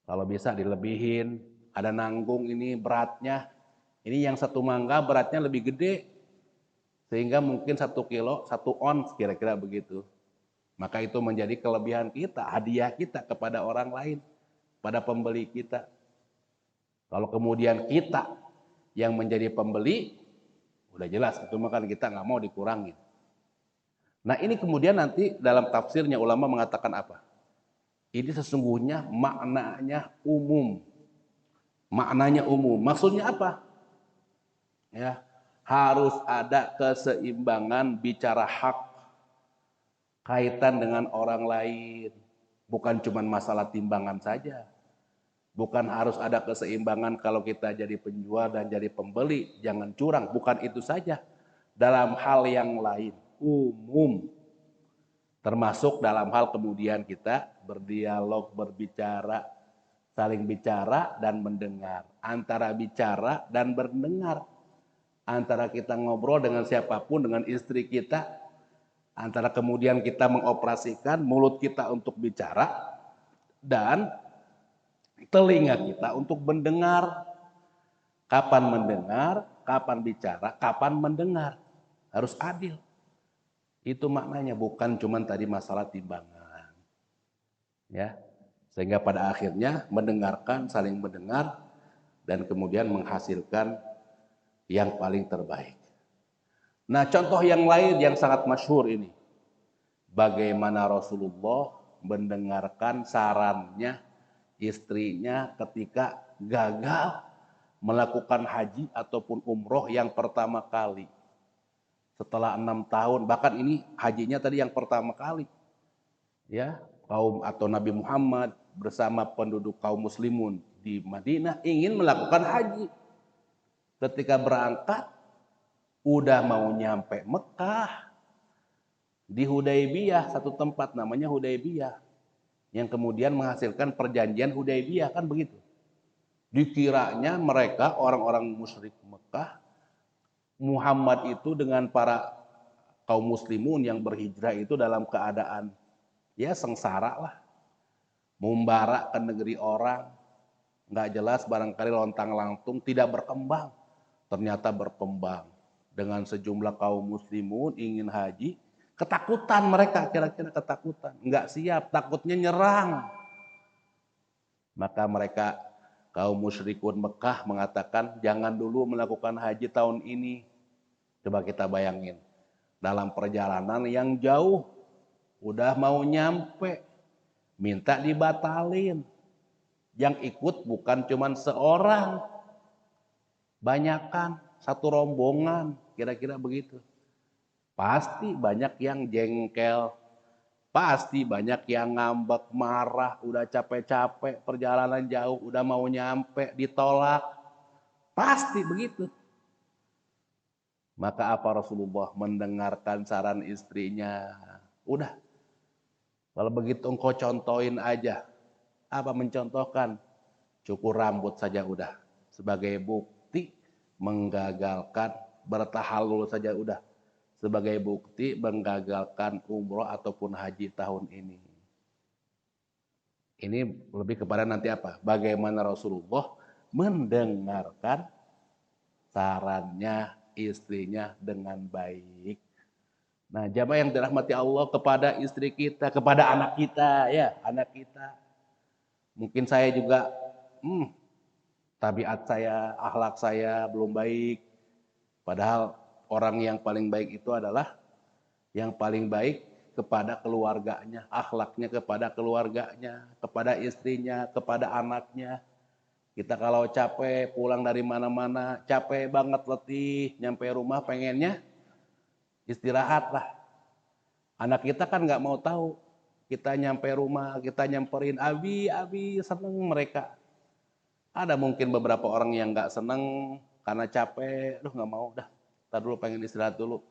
Kalau bisa dilebihin, ada nanggung ini beratnya. Ini yang 1 mangga beratnya lebih gede. Sehingga mungkin 1 kilo, 1 ons kira-kira begitu. Maka itu menjadi kelebihan kita, hadiah kita kepada orang lain, pada pembeli kita. Kalau kemudian kita yang menjadi pembeli, udah jelas itu makan kita nggak mau dikurangin. Nah ini kemudian nanti dalam tafsirnya ulama mengatakan apa? Ini sesungguhnya maknanya umum. Maknanya umum. Maksudnya apa? Ya, harus ada keseimbangan bicara hak kaitan dengan orang lain. Bukan cuma masalah timbangan saja. Bukan harus ada keseimbangan kalau kita jadi penjual dan jadi pembeli. Jangan curang, bukan itu saja. Dalam hal yang lain, umum. Termasuk dalam hal kemudian kita berdialog, berbicara, saling bicara dan mendengar. Antara bicara dan mendengar. Antara kita ngobrol dengan siapapun, dengan istri kita. Antara kemudian kita mengoperasikan mulut kita untuk bicara dan telinga kita untuk mendengar. Kapan mendengar, kapan bicara, kapan mendengar. Harus adil. Itu maknanya, bukan cuma tadi masalah timbangan. Ya. Sehingga pada akhirnya mendengarkan, saling mendengar dan kemudian menghasilkan yang paling terbaik. Nah, contoh yang lain yang sangat masyhur ini. Bagaimana Rasulullah mendengarkan sarannya istrinya ketika gagal melakukan haji ataupun umroh yang pertama kali. Setelah 6 tahun, bahkan ini hajinya tadi yang pertama kali. Ya, kaum atau Nabi Muhammad bersama penduduk kaum muslimun di Madinah ingin melakukan haji. Ketika berangkat, udah mau nyampe Mekah, di Hudaybiyah, satu tempat namanya Hudaybiyah, yang kemudian menghasilkan perjanjian Hudaybiyah, kan begitu. Dikiranya mereka orang-orang musyrik Mekah, Muhammad itu dengan para kaum muslimun yang berhijrah itu dalam keadaan ya sengsara lah, membara ke negeri orang, nggak jelas, barangkali lontang-lantung, tidak berkembang. Ternyata berkembang dengan sejumlah kaum muslimun ingin haji, ketakutan mereka, kira-kira ketakutan, nggak siap, takutnya nyerang. Maka mereka kaum musyrikun Mekah mengatakan jangan dulu melakukan haji tahun ini. Coba kita bayangin, dalam perjalanan yang jauh, udah mau nyampe, minta dibatalin. Yang ikut bukan cuma seorang, banyakan, satu rombongan, kira-kira begitu. Pasti banyak yang jengkel, pasti banyak yang ngambek, marah, udah capek-capek, perjalanan jauh, udah mau nyampe, ditolak. Pasti begitu. Maka apa Rasulullah mendengarkan saran istrinya? Udah, kalau begitu engkau contohin aja. Apa mencontohkan? Cukur rambut saja udah. Sebagai bukti menggagalkan, bertahallul saja udah. Sebagai bukti menggagalkan umroh ataupun haji tahun ini. Ini lebih kepada nanti apa? Bagaimana Rasulullah mendengarkan sarannya istrinya dengan baik. Nah, jamaah yang dirahmati Allah, kepada istri kita, kepada anak kita, ya, anak kita. Mungkin saya juga, tabiat saya, akhlak saya belum baik. Padahal orang yang paling baik itu adalah yang paling baik kepada keluarganya, akhlaknya kepada keluarganya, kepada istrinya, kepada anaknya. Kita kalau capek pulang dari mana-mana, capek banget, letih, nyampe rumah pengennya istirahat lah. Anak kita kan nggak mau tahu. Kita nyampe rumah, kita nyamperin, abi, seneng mereka. Ada mungkin beberapa orang yang nggak seneng karena capek, nggak mau, dah, ntar dulu pengen istirahat dulu.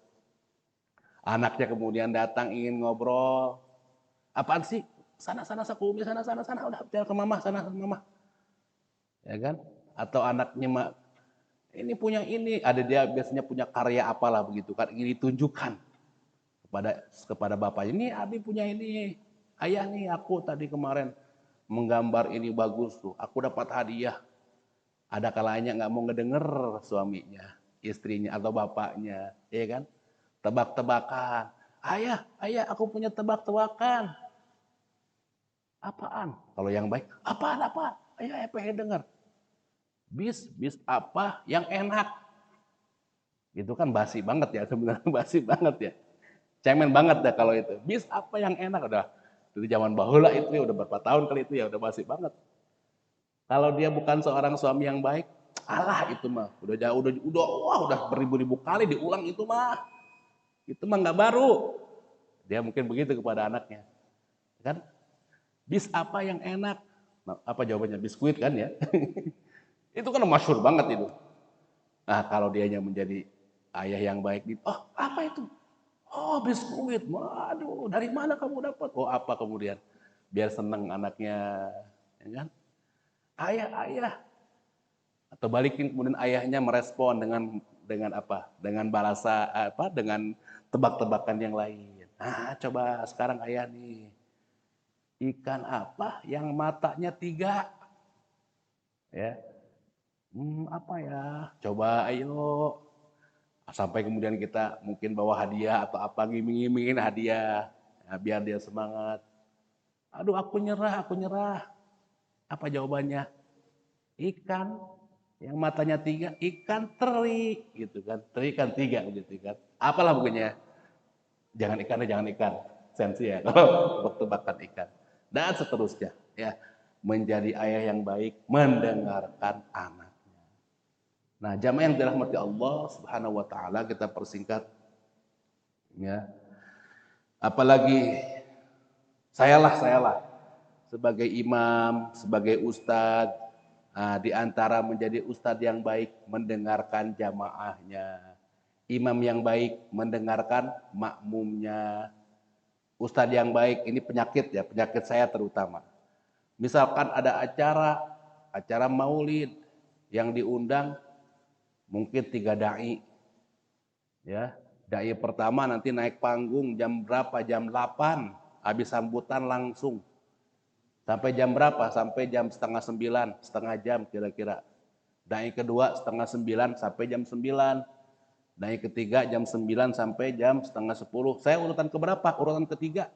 Anaknya kemudian datang ingin ngobrol, apaan sih? Sana sakumi, sana, udah biar ke mama, sana ke mama. Ya kan? Atau anaknya ini punya ini, ada dia biasanya punya karya apalah begitu kan, ingin ditunjukkan kepada bapaknya, ini Abi punya ini, ayah nih aku tadi kemarin menggambar ini bagus tuh, aku dapat hadiah. Ada kalanya nggak mau ngedenger suaminya, istrinya atau bapaknya, ya kan? Tebak-tebakan, ayah aku punya tebak-tebakan. Apaan? Kalau yang baik, apaan? Ayah pengen denger. Bis apa yang enak? Itu kan basi banget ya sebenarnya, basi banget ya. Cemen banget dah kalau itu. Bis apa yang enak udah. Dari zaman bahula itu ya udah berapa tahun kali itu ya udah basi banget. Kalau dia bukan seorang suami yang baik, alah itu mah udah jauh udah beribu-ribu kali diulang itu mah. Itu mah nggak baru. Dia mungkin begitu kepada anaknya. Kan? Bis apa yang enak? Nah, apa jawabannya? Biskuit kan ya. Itu kan masyhur banget itu. Nah, kalau dianya menjadi ayah yang baik, oh apa itu? Oh biskuit, waduh dari mana kamu dapat? Oh apa kemudian? Biar seneng anaknya, ya kan? Ayah. Atau balikin kemudian ayahnya merespon dengan apa? Dengan balasa apa? Dengan tebak-tebakan yang lain. Nah coba sekarang ayah nih, ikan apa yang matanya 3? Ya, apa ya? Coba ayo. Sampai kemudian kita mungkin bawa hadiah atau apa ngiming-ngimingin hadiah, nah, biar dia semangat. Aduh aku nyerah. Apa jawabannya? Ikan yang matanya 3, ikan teri gitu kan. Teri kan 3 gitu kan. Apalah pokoknya. Jangan ikan. Sensi ya kalau tebak-tebakan ikan. Dan seterusnya ya. Menjadi ayah yang baik, mendengarkan anak. Nah, jamaah yang dirahmati Allah Subhanahu wa taala, kita persingkat ya. Apalagi sayalah sebagai imam, sebagai ustadz, nah, di antara menjadi ustadz yang baik mendengarkan jamaahnya, imam yang baik mendengarkan makmumnya, ustadz yang baik ini penyakit saya terutama. Misalkan ada acara maulid yang diundang mungkin 3 dai, ya. Dai pertama nanti naik panggung jam berapa? Jam 8, habis sambutan langsung. Sampai jam berapa? Sampai jam setengah 9, setengah jam kira-kira. Dai kedua setengah 9 sampai jam 9. Dai ketiga jam 9 sampai jam setengah 10. Saya urutan keberapa? Urutan ketiga.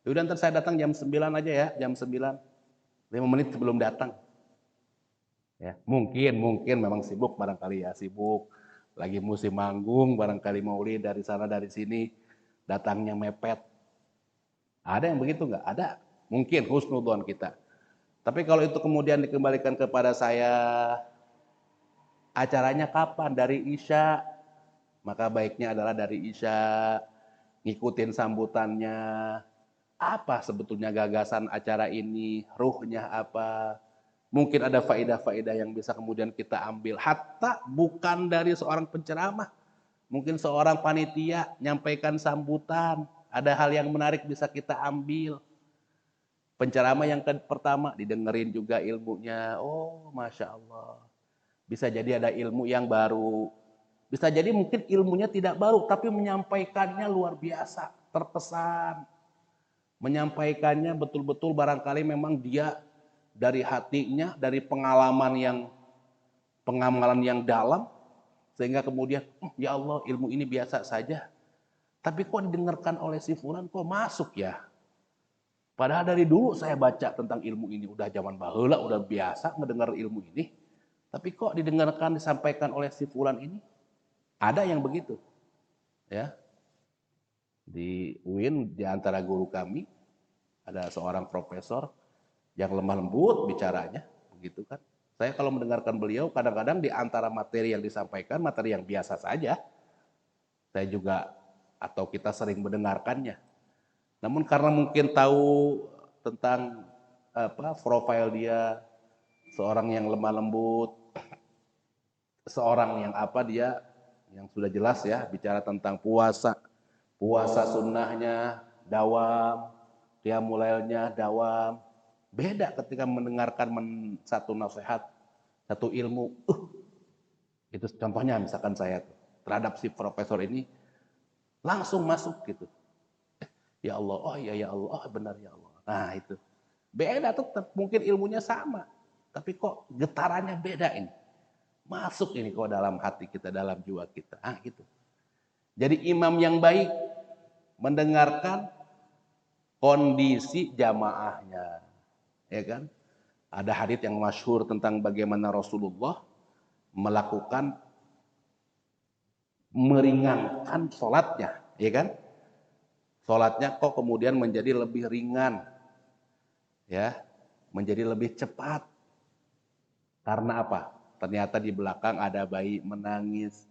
Yaudah ntar saya datang jam 9 aja ya, jam 9. 5 menit sebelum datang. Ya, mungkin memang sibuk barangkali ya, sibuk. Lagi musim manggung, barangkali maulid dari sana dari sini, datangnya mepet. Ada yang begitu nggak? Ada. Mungkin husnudzon kita. Tapi kalau itu kemudian dikembalikan kepada saya, acaranya kapan? Dari Isya. Maka baiknya adalah dari Isya, ngikutin sambutannya. Apa sebetulnya gagasan acara ini? Ruhnya apa? Mungkin ada faedah-faedah yang bisa kemudian kita ambil. Hatta bukan dari seorang penceramah. Mungkin seorang panitia nyampaikan sambutan. Ada hal yang menarik bisa kita ambil. Penceramah yang pertama didengerin juga ilmunya. Oh Masya Allah. Bisa jadi ada ilmu yang baru. Bisa jadi mungkin ilmunya tidak baru. Tapi menyampaikannya luar biasa. Terkesan. Menyampaikannya betul-betul barangkali memang dia dari hatinya, dari pengamalan yang dalam. Sehingga kemudian, ya Allah ilmu ini biasa saja. Tapi kok didengarkan oleh si fulan kok masuk ya. Padahal dari dulu saya baca tentang ilmu ini, udah zaman baheula, udah biasa mendengar ilmu ini. Tapi kok didengarkan, disampaikan oleh si fulan ini? Ada yang begitu. Ya. Di UIN, di antara guru kami, ada seorang profesor yang lemah lembut bicaranya, begitu kan. Saya kalau mendengarkan beliau, kadang-kadang di antara materi yang disampaikan, materi yang biasa saja, saya juga atau kita sering mendengarkannya. Namun karena mungkin tahu tentang profil dia, seorang yang lemah lembut, seorang yang dia yang sudah jelas ya bicara tentang puasa sunnahnya dawam, qiyamul lailnya dawam. Beda ketika mendengarkan satu nasihat, satu ilmu. Itu contohnya misalkan saya terhadap si profesor ini langsung masuk gitu. Ya Allah, oh iya ya Allah, oh benar ya Allah. Nah itu. Beda tetap, mungkin ilmunya sama. Tapi kok getarannya beda ini. Masuk ini kok dalam hati kita, dalam jiwa kita. Ah gitu. Jadi imam yang baik mendengarkan kondisi jamaahnya. Ya kan? Ada hadits yang masyhur tentang bagaimana Rasulullah melakukan meringankan sholatnya. Ya kan? Sholatnya kok kemudian menjadi lebih ringan. Ya, menjadi lebih cepat. Karena apa? Ternyata di belakang ada bayi menangis.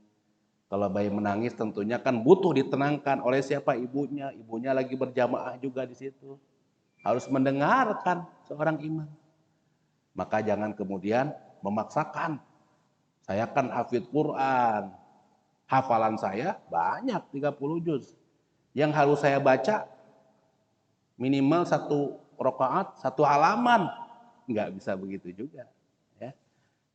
Kalau bayi menangis tentunya kan butuh ditenangkan oleh siapa? Ibunya. Ibunya lagi berjamaah juga di situ. Harus mendengarkan seorang imam. Maka jangan kemudian memaksakan. Saya kan hafid Quran. Hafalan saya banyak 30 juz. Yang harus saya baca minimal 1 rakaat, 1 halaman. Nggak bisa begitu juga. Ya.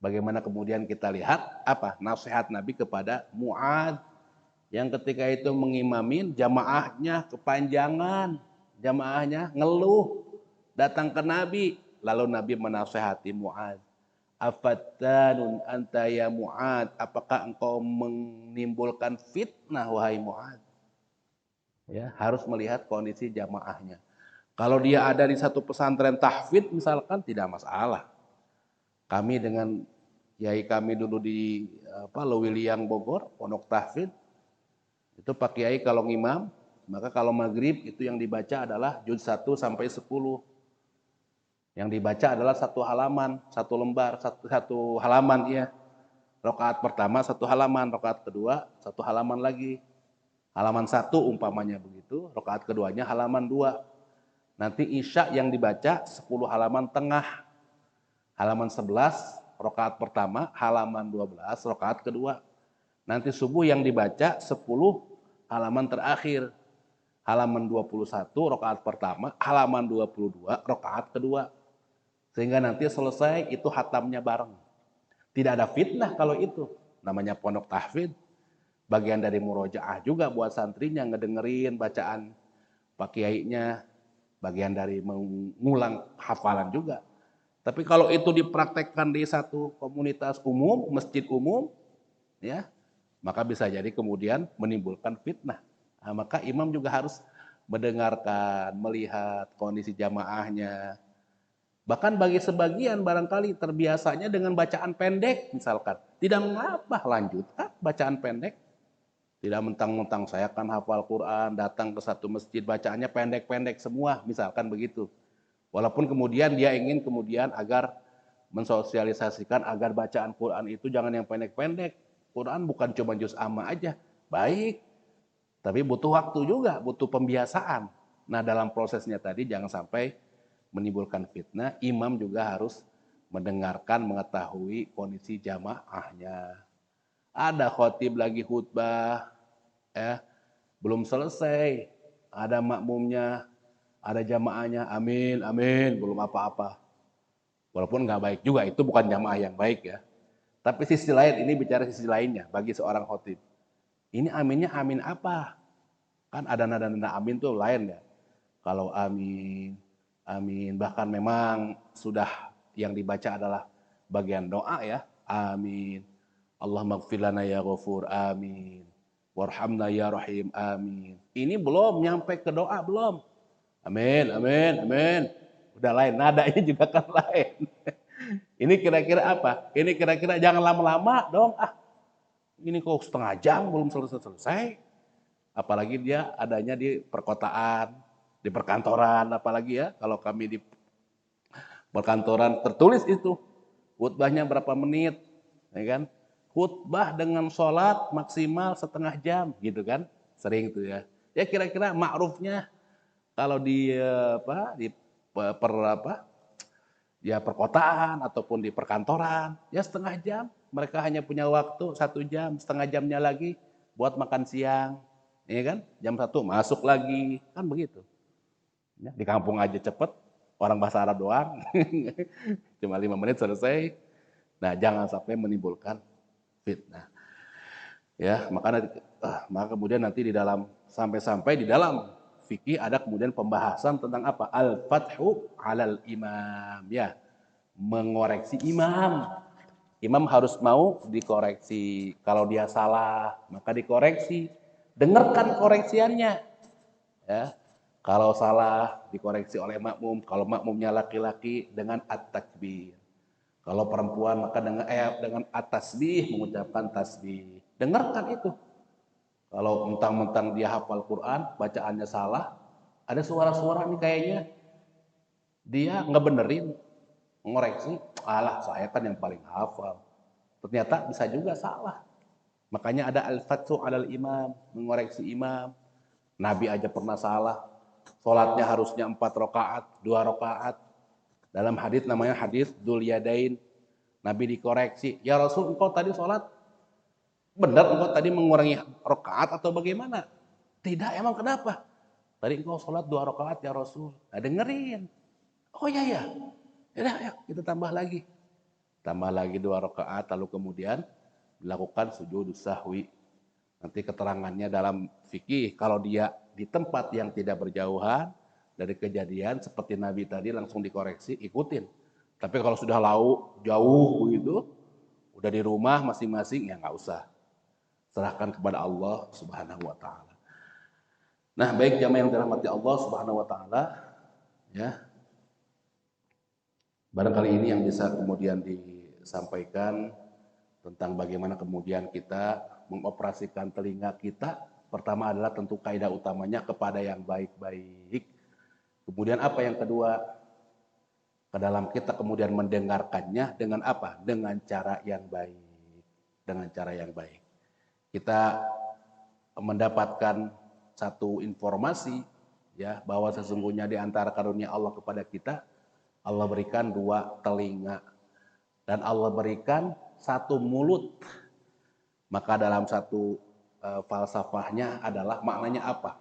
Bagaimana kemudian kita lihat apa nasihat Nabi kepada Mu'adz yang ketika itu mengimamin jamaahnya kepanjangan, jamaahnya ngeluh datang ke Nabi, lalu Nabi menasehati Mu'adz, afattanun anta ya Mu'adz, apakah engkau menimbulkan fitnah wahai Mu'adz? Ya, harus melihat kondisi jamaahnya. Kalau dia ada di satu pesantren tahfidz misalkan tidak masalah. Kami dengan kiai kami dulu di Lewiliang Bogor, Pondok Tahfidz, itu Pak Kiai kalau ngimam, maka kalau maghrib itu yang dibaca adalah juz 1 sampai 10. Yang dibaca adalah 1 halaman, 1 lembar, satu halaman ya. Rakaat pertama 1 halaman, rakaat kedua 1 halaman lagi. Halaman 1 umpamanya begitu, rakaat keduanya halaman 2. Nanti Isya yang dibaca 10 halaman tengah. Halaman 11 rakaat pertama, halaman 12 rakaat kedua. Nanti subuh yang dibaca 10 halaman terakhir. Halaman 21 rakaat pertama, halaman 22 rakaat kedua. Sehingga nanti selesai itu hatamnya bareng. Tidak ada fitnah kalau itu. Namanya pondok tahfidz. Bagian dari murojaah juga buat santrinya ngedengerin bacaan Pak Kiainya. Bagian dari mengulang hafalan juga. Tapi kalau itu dipraktekkan di satu komunitas umum, masjid umum, ya, maka bisa jadi kemudian menimbulkan fitnah. Nah, maka imam juga harus mendengarkan, melihat kondisi jamaahnya. Bahkan bagi sebagian barangkali terbiasanya dengan bacaan pendek misalkan. Tidak mengapa, lanjutkan bacaan pendek. Tidak mentang-mentang saya kan hafal Quran, datang ke satu masjid bacaannya pendek-pendek semua, misalkan begitu. Walaupun kemudian dia ingin kemudian agar mensosialisasikan agar bacaan Quran itu jangan yang pendek-pendek. Quran bukan cuma juz amma aja. Baik. Tapi butuh waktu juga, butuh pembiasaan. Nah, dalam prosesnya tadi jangan sampai menimbulkan fitnah. Imam juga harus mendengarkan, mengetahui kondisi jamaahnya. Ada khotib lagi khutbah, ya, belum selesai. Ada makmumnya, ada jamaahnya, amin, amin, belum apa-apa. Walaupun nggak baik juga, itu bukan jamaah yang baik ya. Tapi sisi lain, ini bicara sisi lainnya bagi seorang khotib. Ini aminnya amin apa? Kan ada nada-nada amin tuh lain ya. Kalau amin, amin, bahkan memang sudah yang dibaca adalah bagian doa ya. Amin. Allahumma gfir lana ya ghafur, amin. Warhamna ya rahim, amin. Ini belum nyampe ke doa, belum. Amin, amin, amin. Udah lain, nadanya juga kan lain. Ini kira-kira apa? Ini kira-kira jangan lama-lama dong. Ah, ini kok setengah jam belum selesai-selesai. Apalagi dia adanya di perkotaan, di perkantoran, apalagi ya. Kalau kami di perkantoran tertulis itu, khutbahnya berapa menit, ya kan? Khutbah dengan sholat maksimal setengah jam, gitu kan? Sering tuh ya. Ya kira-kira ma'rufnya kalau di di ya perkotaan ataupun di perkantoran ya setengah jam, mereka hanya punya waktu 1 jam, setengah jamnya lagi buat makan siang, ya kan, jam 1 masuk lagi, kan begitu ya, di kampung aja cepet, orang bahasa Arab doang cuma 5 menit selesai. Nah, jangan sampai menimbulkan fitnah ya, maka kemudian nanti di dalam sampai-sampai di dalam fikih ada kemudian pembahasan tentang apa? Al-fathu 'alal imam, ya. Mengoreksi imam. Imam harus mau dikoreksi. Kalau dia salah, maka dikoreksi. Dengarkan koreksiannya. Ya. Kalau salah, dikoreksi oleh makmum. Kalau makmumnya laki-laki, dengan at-takbir. Kalau perempuan, maka dengan at-tasbih, mengucapkan tasbih. Dengarkan itu. Kalau mentang-mentang dia hafal Quran, bacaannya salah, ada suara-suara nih kayaknya dia ngebenerin, ngoreksi, alah saya kan yang paling hafal. Ternyata bisa juga salah. Makanya ada al-fathu 'alal imam, mengoreksi imam. Nabi aja pernah salah. Salatnya harusnya 4 rakaat, 2 rakaat. Dalam hadis namanya hadis Dzul Yadain. Nabi dikoreksi, "Ya Rasul, engkau tadi salat benar, engkau tadi mengurangi rakaat atau bagaimana?" "Tidak, emang kenapa?" "Tadi engkau salat 2 rakaat ya Rasul." Nah, dengerin. "Oh iya ya. Ya, ya, kita tambah lagi." Tambah lagi 2 rakaat, lalu kemudian dilakukan sujud sahwi. Nanti keterangannya dalam fikih, kalau dia di tempat yang tidak berjauhan dari kejadian seperti Nabi tadi langsung dikoreksi, ikutin. Tapi kalau sudah jauh begitu, udah di rumah masing-masing, ya nggak usah. Serahkan kepada Allah Subhanahu wa taala. Nah, baik jamaah yang dirahmati Allah Subhanahu wa taala, ya. Barangkali ini yang bisa kemudian disampaikan tentang bagaimana kemudian kita mengoperasikan telinga kita. Pertama adalah tentu kaidah utamanya kepada yang baik-baik. Kemudian apa yang kedua? Ke dalam kita kemudian mendengarkannya dengan apa? Dengan cara yang baik. Dengan cara yang baik. Kita mendapatkan satu informasi, ya, bahwa sesungguhnya di antara karunia Allah kepada kita, Allah berikan 2 telinga dan Allah berikan 1 mulut. Maka dalam satu falsafahnya adalah maknanya apa?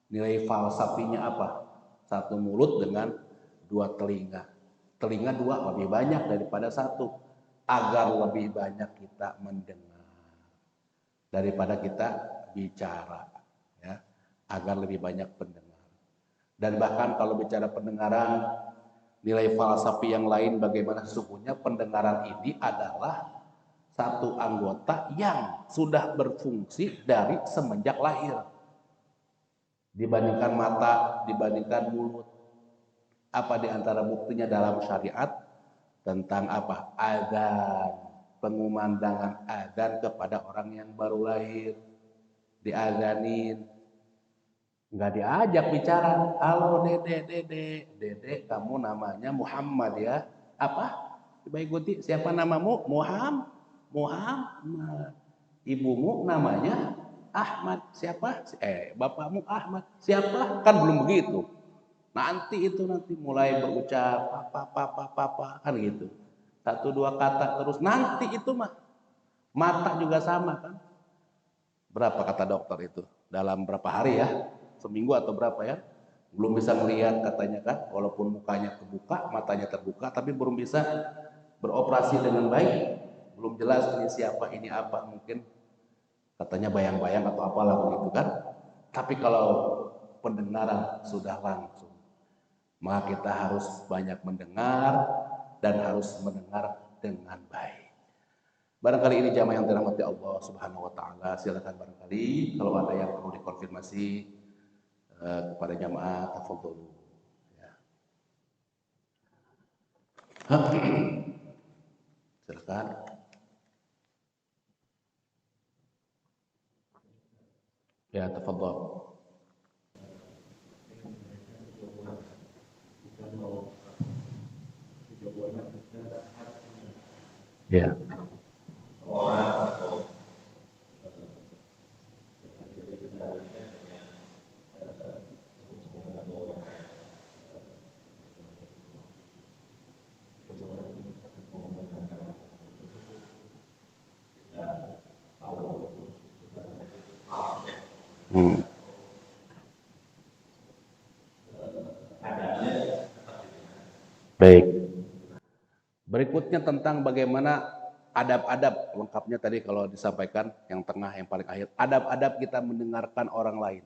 Nilai falsafinya apa? 1 mulut dengan 2 telinga. Telinga 2 lebih banyak daripada 1, agar lebih banyak kita mendengar daripada kita bicara, ya, agar lebih banyak pendengar. Dan bahkan kalau bicara pendengaran, nilai falsafi yang lain bagaimana sesungguhnya pendengaran ini adalah satu anggota yang sudah berfungsi dari semenjak lahir. Dibandingkan mata, dibandingkan mulut. Apa di antara buktinya dalam syariat tentang apa? Adzan, pengumandangan adzan kepada orang yang baru lahir. Diazanin, nggak diajak bicara. "Halo dede, kamu namanya Muhammad ya?" "Apa?" "Coba ikuti, siapa namamu?" Muhammad. "Ibumu namanya Ahmad." "Siapa?" "Bapakmu Ahmad." "Siapa?" Kan belum begitu. Nanti mulai berucap papa kan gitu. 1-2 kata terus, nanti itu mah. Mata juga sama kan. Berapa kata dokter itu? Dalam berapa hari ya? Seminggu atau berapa ya? Belum bisa melihat katanya kan, walaupun mukanya kebuka, matanya terbuka, tapi belum bisa beroperasi dengan baik. Belum jelas ini siapa, ini apa, mungkin katanya bayang-bayang atau apalah begitu kan. Tapi kalau pendengaran sudah langsung, maka kita harus banyak mendengar dan harus mendengar dengan baik. Barangkali ini jamaah yang dirahmati Allah Subhanahu wa taala, silakan barangkali kalau ada yang perlu dikonfirmasi kepada jamaah, tafadhol. Ya. Silakan. Ya, tafadhol. Ya. Hmm. Baik. Berikutnya tentang bagaimana adab-adab, lengkapnya tadi kalau disampaikan yang tengah, yang paling akhir. Adab-adab kita mendengarkan orang lain.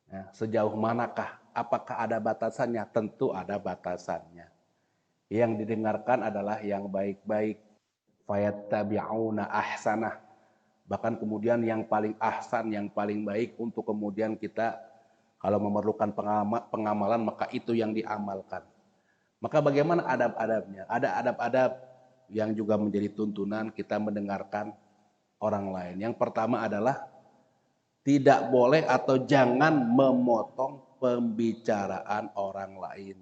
Nah, sejauh manakah? Apakah ada batasannya? Tentu ada batasannya. Yang didengarkan adalah yang baik-baik. Fayattabi'una ahsanah. Bahkan kemudian yang paling ahsan, yang paling baik untuk kemudian kita kalau memerlukan pengamalan maka itu yang diamalkan. Maka bagaimana adab-adabnya? Ada adab-adab yang juga menjadi tuntunan kita mendengarkan orang lain. Yang pertama adalah tidak boleh atau jangan memotong pembicaraan orang lain.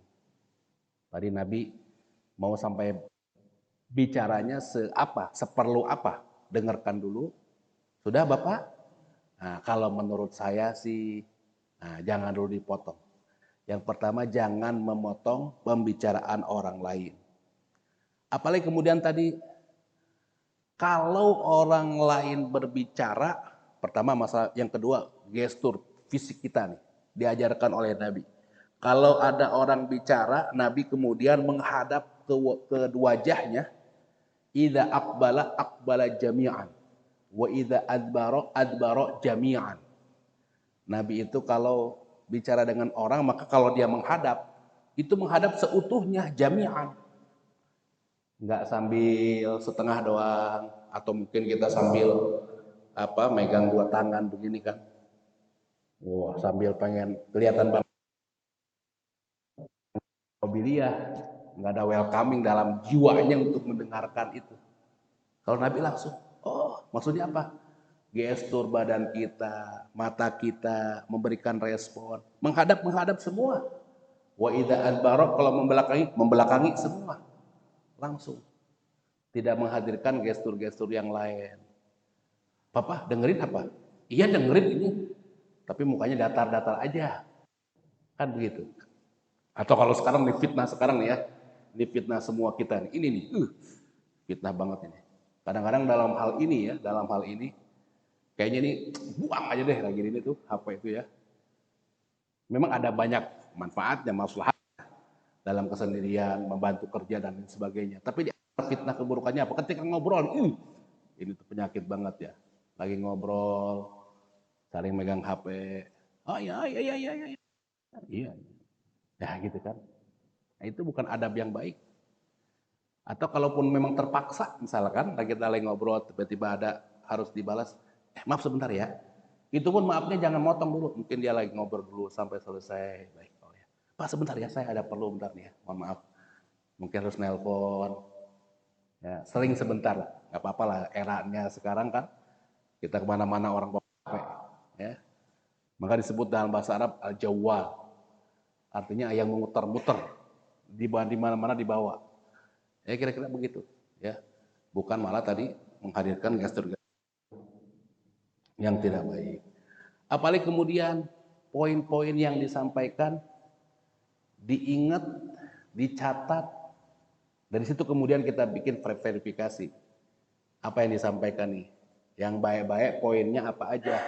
Tadi Nabi mau sampai bicaranya seperlu apa? Dengarkan dulu. Sudah Bapak? Nah, kalau menurut saya sih, jangan dulu dipotong. Yang pertama jangan memotong pembicaraan orang lain. Apalagi kemudian tadi, kalau orang lain berbicara, pertama masalah, yang kedua gestur fisik kita nih, diajarkan oleh Nabi. Kalau ada orang bicara, Nabi kemudian menghadap ke wajahnya, idza aqbala jami'an wa idza adbara jami'an. Nabi itu kalau bicara dengan orang, maka kalau dia menghadap, itu menghadap seutuhnya jami'an. Nggak sambil setengah doang, atau mungkin kita sambil megang dua tangan begini kan. Wah, sambil pengen kelihatan banget mobiliah, nggak ada welcoming dalam jiwanya untuk mendengarkan itu. Kalau Nabi langsung, oh maksudnya apa? Gestur badan kita, mata kita, memberikan respon, menghadap semua. Wa idza adbarok, kalau membelakangi semua, langsung. Tidak menghadirkan gestur-gestur yang lain. Papa dengerin apa? Iya dengerin ini, tapi mukanya datar-datar aja, kan begitu. Atau kalau sekarang nih fitnah sekarang nih ya, ini fitnah semua kita nih, ini nih, fitnah banget ini. Kadang-kadang dalam hal ini, kayaknya ini buang aja deh lagi ini tuh HP itu ya. Memang ada banyak manfaatnya, maslahat dalam kesendirian, membantu kerja dan lain sebagainya. Tapi di fitnah keburukannya apa? Ketika ngobrol, ini tuh penyakit banget ya. Lagi ngobrol, saling megang HP. Oh iya, iya, iya, iya, iya. Iya, ya gitu kan. Nah, itu bukan adab yang baik. Atau kalaupun memang terpaksa, misalkan kita lagi ngobrol, tiba-tiba ada harus dibalas, maaf sebentar ya. Itu pun maafnya jangan motong dulu. Mungkin dia lagi ngobrol dulu sampai selesai. Baik, oh ya. Pak sebentar ya, saya ada perlu bentar nih ya. Mohon maaf. Mungkin harus nelpon. Ya, seling sebentar lah. Gak apa-apa lah, eranya sekarang kan. Kita kemana-mana orang bawa HP. Ya. Maka disebut dalam bahasa Arab al-jawwal. Artinya yang memutar-muter. Di mana-mana dibawa. Ya kira-kira begitu. Ya. Bukan malah tadi menghadirkan gestur yang tidak baik. Apalagi kemudian poin-poin yang disampaikan diingat, dicatat, dari situ kemudian kita bikin verifikasi. Apa yang disampaikan nih? Yang baik-baik poinnya apa aja?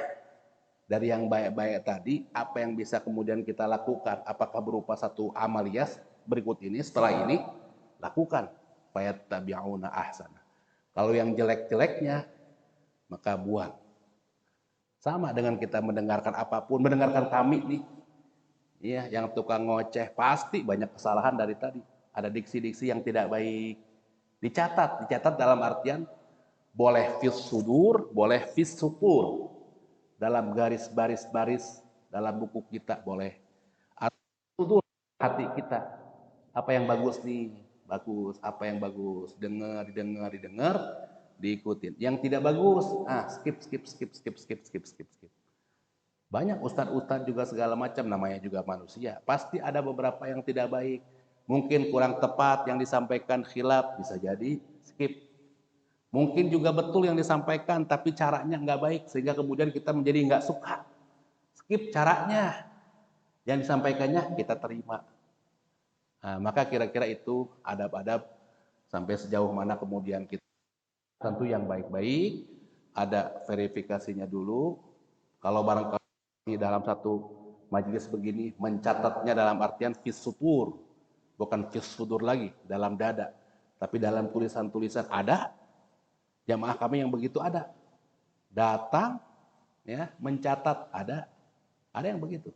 Dari yang baik-baik tadi, apa yang bisa kemudian kita lakukan? Apakah berupa satu amaliyas berikut ini, setelah ini, lakukan. Fayattabi'una ahsana. Kalau yang jelek-jeleknya, maka buang. Sama dengan kita mendengarkan apapun, mendengarkan kami nih, iya, yang tukang ngoceh, pasti banyak kesalahan dari tadi. Ada diksi-diksi yang tidak baik. Dicatat dalam artian boleh fis sudur, boleh fis sutur. Dalam garis-baris dalam buku kita boleh. Atau sudur hati kita. Apa yang bagus nih? Bagus. Apa yang bagus? Didengar, diikutin. Yang tidak bagus, skip. Banyak ustadz-ustadz juga segala macam, namanya juga manusia. Pasti ada beberapa yang tidak baik. Mungkin kurang tepat yang disampaikan, khilaf, bisa jadi skip. Mungkin juga betul yang disampaikan, tapi caranya nggak baik, sehingga kemudian kita menjadi nggak suka. Skip caranya, yang disampaikannya kita terima. Nah, maka kira-kira itu adab-adab sampai sejauh mana kemudian kita tentu yang baik-baik, ada verifikasinya dulu. Kalau barangkali dalam satu majelis begini mencatatnya dalam artian fis sutur, bukan fis sudur lagi dalam dada, tapi dalam tulisan-tulisan. Ada jamaah kami yang begitu, ada datang ya mencatat, ada yang begitu.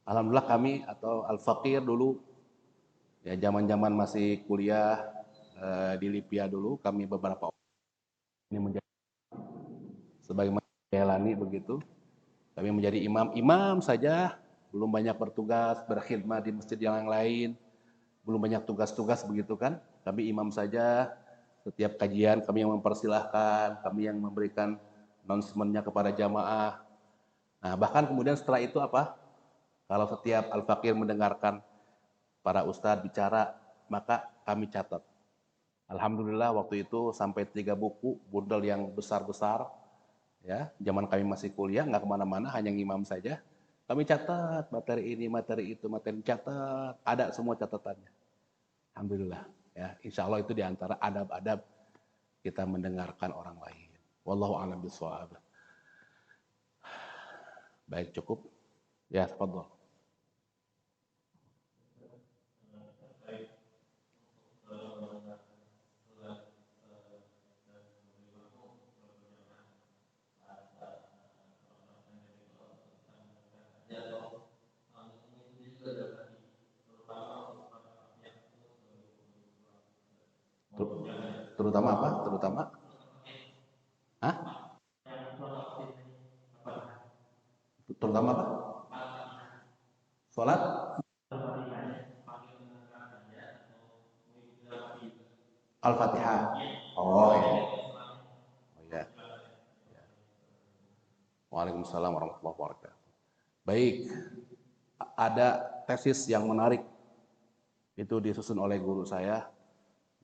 Alhamdulillah kami atau Al-Faqir dulu, ya zaman-zaman masih kuliah di Lipia dulu, kami beberapa ini menjadi sebagaimana Melani begitu, kami menjadi imam saja, belum banyak bertugas, berkhidmat di masjid yang lain, belum banyak tugas-tugas begitu kan. Kami imam saja, setiap kajian kami yang mempersilahkan, kami yang memberikan announcement-nya kepada jamaah. Nah, bahkan kemudian setelah itu apa? Kalau setiap Al-Fakir mendengarkan para ustadz bicara, maka kami catat. Alhamdulillah waktu itu sampai 3 buku, bundel yang besar-besar, ya, zaman kami masih kuliah, nggak kemana-mana, hanya ngimam saja. Kami catat materi ini, materi itu, materi catat, ada semua catatannya. Alhamdulillah, ya, insya Allah itu diantara adab-adab kita mendengarkan orang lain. Wallahu a'lam bishawab. Baik, cukup. Ya, tafadhol. Terutama apa? Terutama, Hah? Terutama apa? Sholat Al-Fatihah. Oh, iya. Oh, iya. Waalaikumsalam warahmatullahi wabarakatuh. Baik, ada tesis yang menarik itu disusun oleh guru saya,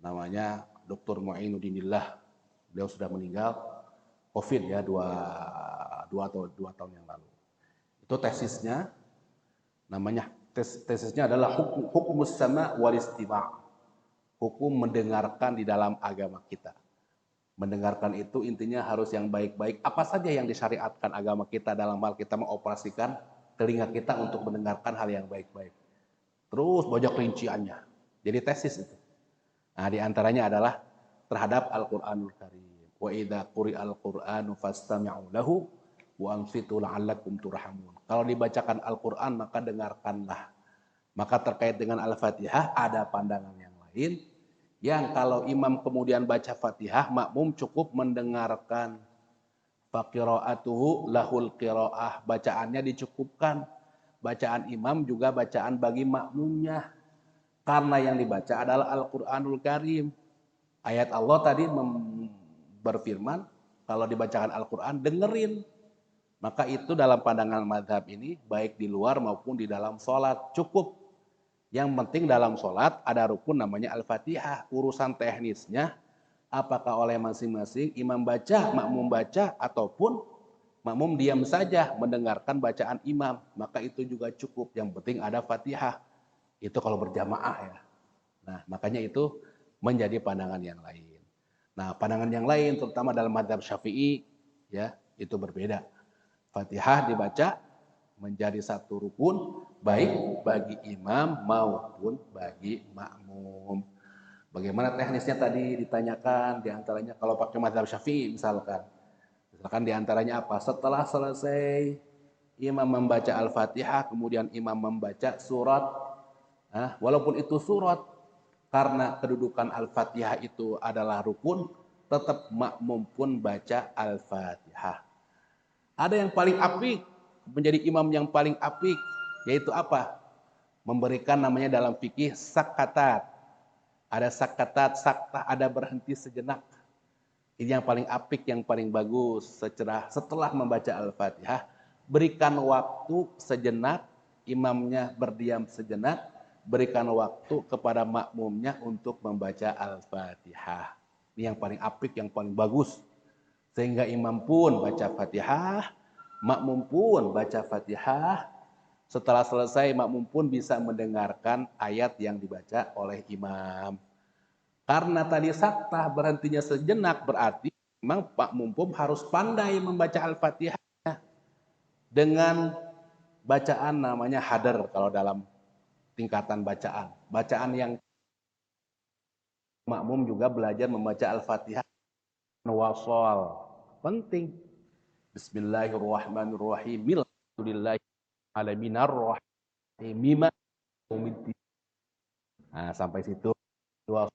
namanya Dr. Muainuddinillah. Beliau sudah meninggal COVID ya, dua tahun yang lalu. Itu tesisnya, namanya tesisnya adalah hukum sama wal istima'. Hukum mendengarkan di dalam agama kita. Mendengarkan itu intinya harus yang baik-baik. Apa saja yang disyariatkan agama kita dalam hal kita mengoperasikan telinga kita untuk mendengarkan hal yang baik-baik. Terus banyak rinciannya. Jadi tesis itu. Nah, di antaranya adalah terhadap Al-Qur'anul Karim. Wa idza quri'al Qur'anu fastami'u lahu wa ansitu la'allakum turhamun. Kalau dibacakan Al-Qur'an maka dengarkanlah. Maka terkait dengan Al-Fatihah ada pandangan yang lain, yang kalau imam kemudian baca Fatihah, makmum cukup mendengarkan. Faqira'atuhu lahul qira'ah, bacaannya dicukupkan. Bacaan imam juga bacaan bagi makmumnya. Karena yang dibaca adalah Al-Qur'anul Karim. Ayat Allah tadi berfirman, kalau dibacakan Al-Qur'an dengerin. Maka itu dalam pandangan mazhab ini, baik di luar maupun di dalam sholat, cukup. Yang penting dalam sholat ada rukun namanya Al-Fatihah. Urusan teknisnya, apakah oleh masing-masing imam baca, makmum baca, ataupun makmum diam saja mendengarkan bacaan imam, maka itu juga cukup. Yang penting ada Fatihah. Itu kalau berjamaah ya. Nah, makanya itu menjadi pandangan yang lain. Nah, pandangan yang lain terutama dalam mazhab Syafi'i ya, itu berbeda. Fatihah dibaca menjadi satu rukun baik bagi imam maupun bagi makmum. Bagaimana teknisnya tadi ditanyakan, diantaranya kalau pakai mazhab Syafi'i misalkan diantaranya apa? Setelah selesai imam membaca Al-Fatihah, kemudian imam membaca surat, walaupun itu surat, karena kedudukan Al-Fatihah itu adalah rukun, tetap makmum pun baca Al-Fatihah. Ada yang paling apik, menjadi imam yang paling apik, yaitu apa? Memberikan namanya dalam fikih sakatat. Ada sakatat, saktah, ada berhenti sejenak. Ini yang paling apik, yang paling bagus. Setelah membaca Al-Fatihah, berikan waktu sejenak, imamnya berdiam sejenak, berikan waktu kepada makmumnya untuk membaca Al-Fatihah. Ini yang paling apik, yang paling bagus. Sehingga imam pun baca Fatihah, makmum pun baca Fatihah. Setelah selesai, makmum pun bisa mendengarkan ayat yang dibaca oleh imam. Karena tadi saktah berhentinya sejenak, berarti memang makmum pun harus pandai membaca Al-Fatihah dengan bacaan namanya hadar kalau dalam tingkatan bacaan. Bacaan yang makmum juga belajar membaca Al-Fatihah wasol. Penting. Bismillahirrahmanirrahim. Alhamdulillahirrahmanirrahim. mima yaumiddin. Nah, sampai situ wa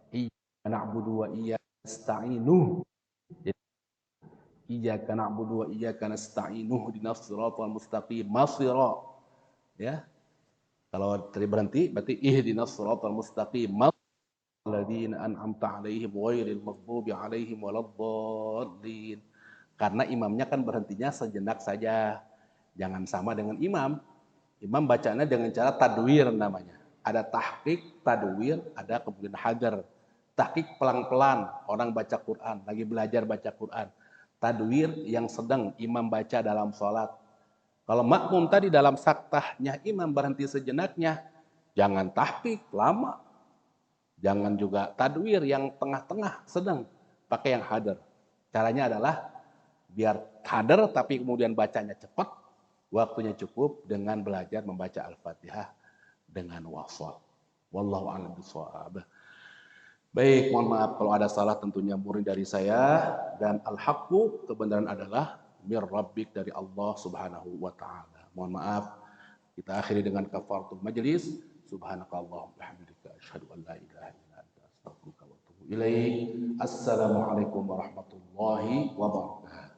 iyyaka na'budu wa iyyaka nasta'inu. Jadi iyyaka na'budu wa iyyaka nasta'inu ihdinas siratal mustaqim. Masira. Ya. Kalau tadi berhenti berarti ihdinas siratal mustaqim. Alladzina an'amta 'alaihim ghairil maghdubi 'alaihim waladdallin. Karena imamnya kan berhentinya sejenak saja. Jangan sama dengan imam. Imam bacanya dengan cara tadwir namanya. Ada tahqiq, tadwir, ada kemudian hadar. Tahqiq pelan-pelan, orang baca Quran, lagi belajar baca Quran. Tadwir yang sedang imam baca dalam sholat. Kalau makmum tadi dalam saktahnya imam berhenti sejenaknya, jangan tahqiq lama. Jangan juga tadwir yang tengah-tengah, sedang. Pakai yang hadar. Caranya adalah biar hadar tapi kemudian bacanya cepat, waktunya cukup dengan belajar membaca Al-Fatihah dengan wasal. Wallahu a'lam bishawab. Baik, mohon maaf kalau ada salah, tentunya murni dari saya, dan al-haqqu, kebenaran adalah mir rabbik, dari Allah Subhanahu wa taala. Mohon maaf. Kita akhiri dengan kafaratul majlis. Subhanakallahumma bihamdika asyhadu an la ilaha illa anta astaghfiruka wa atubu ilaik. Assalamualaikum warahmatullahi wabarakatuh.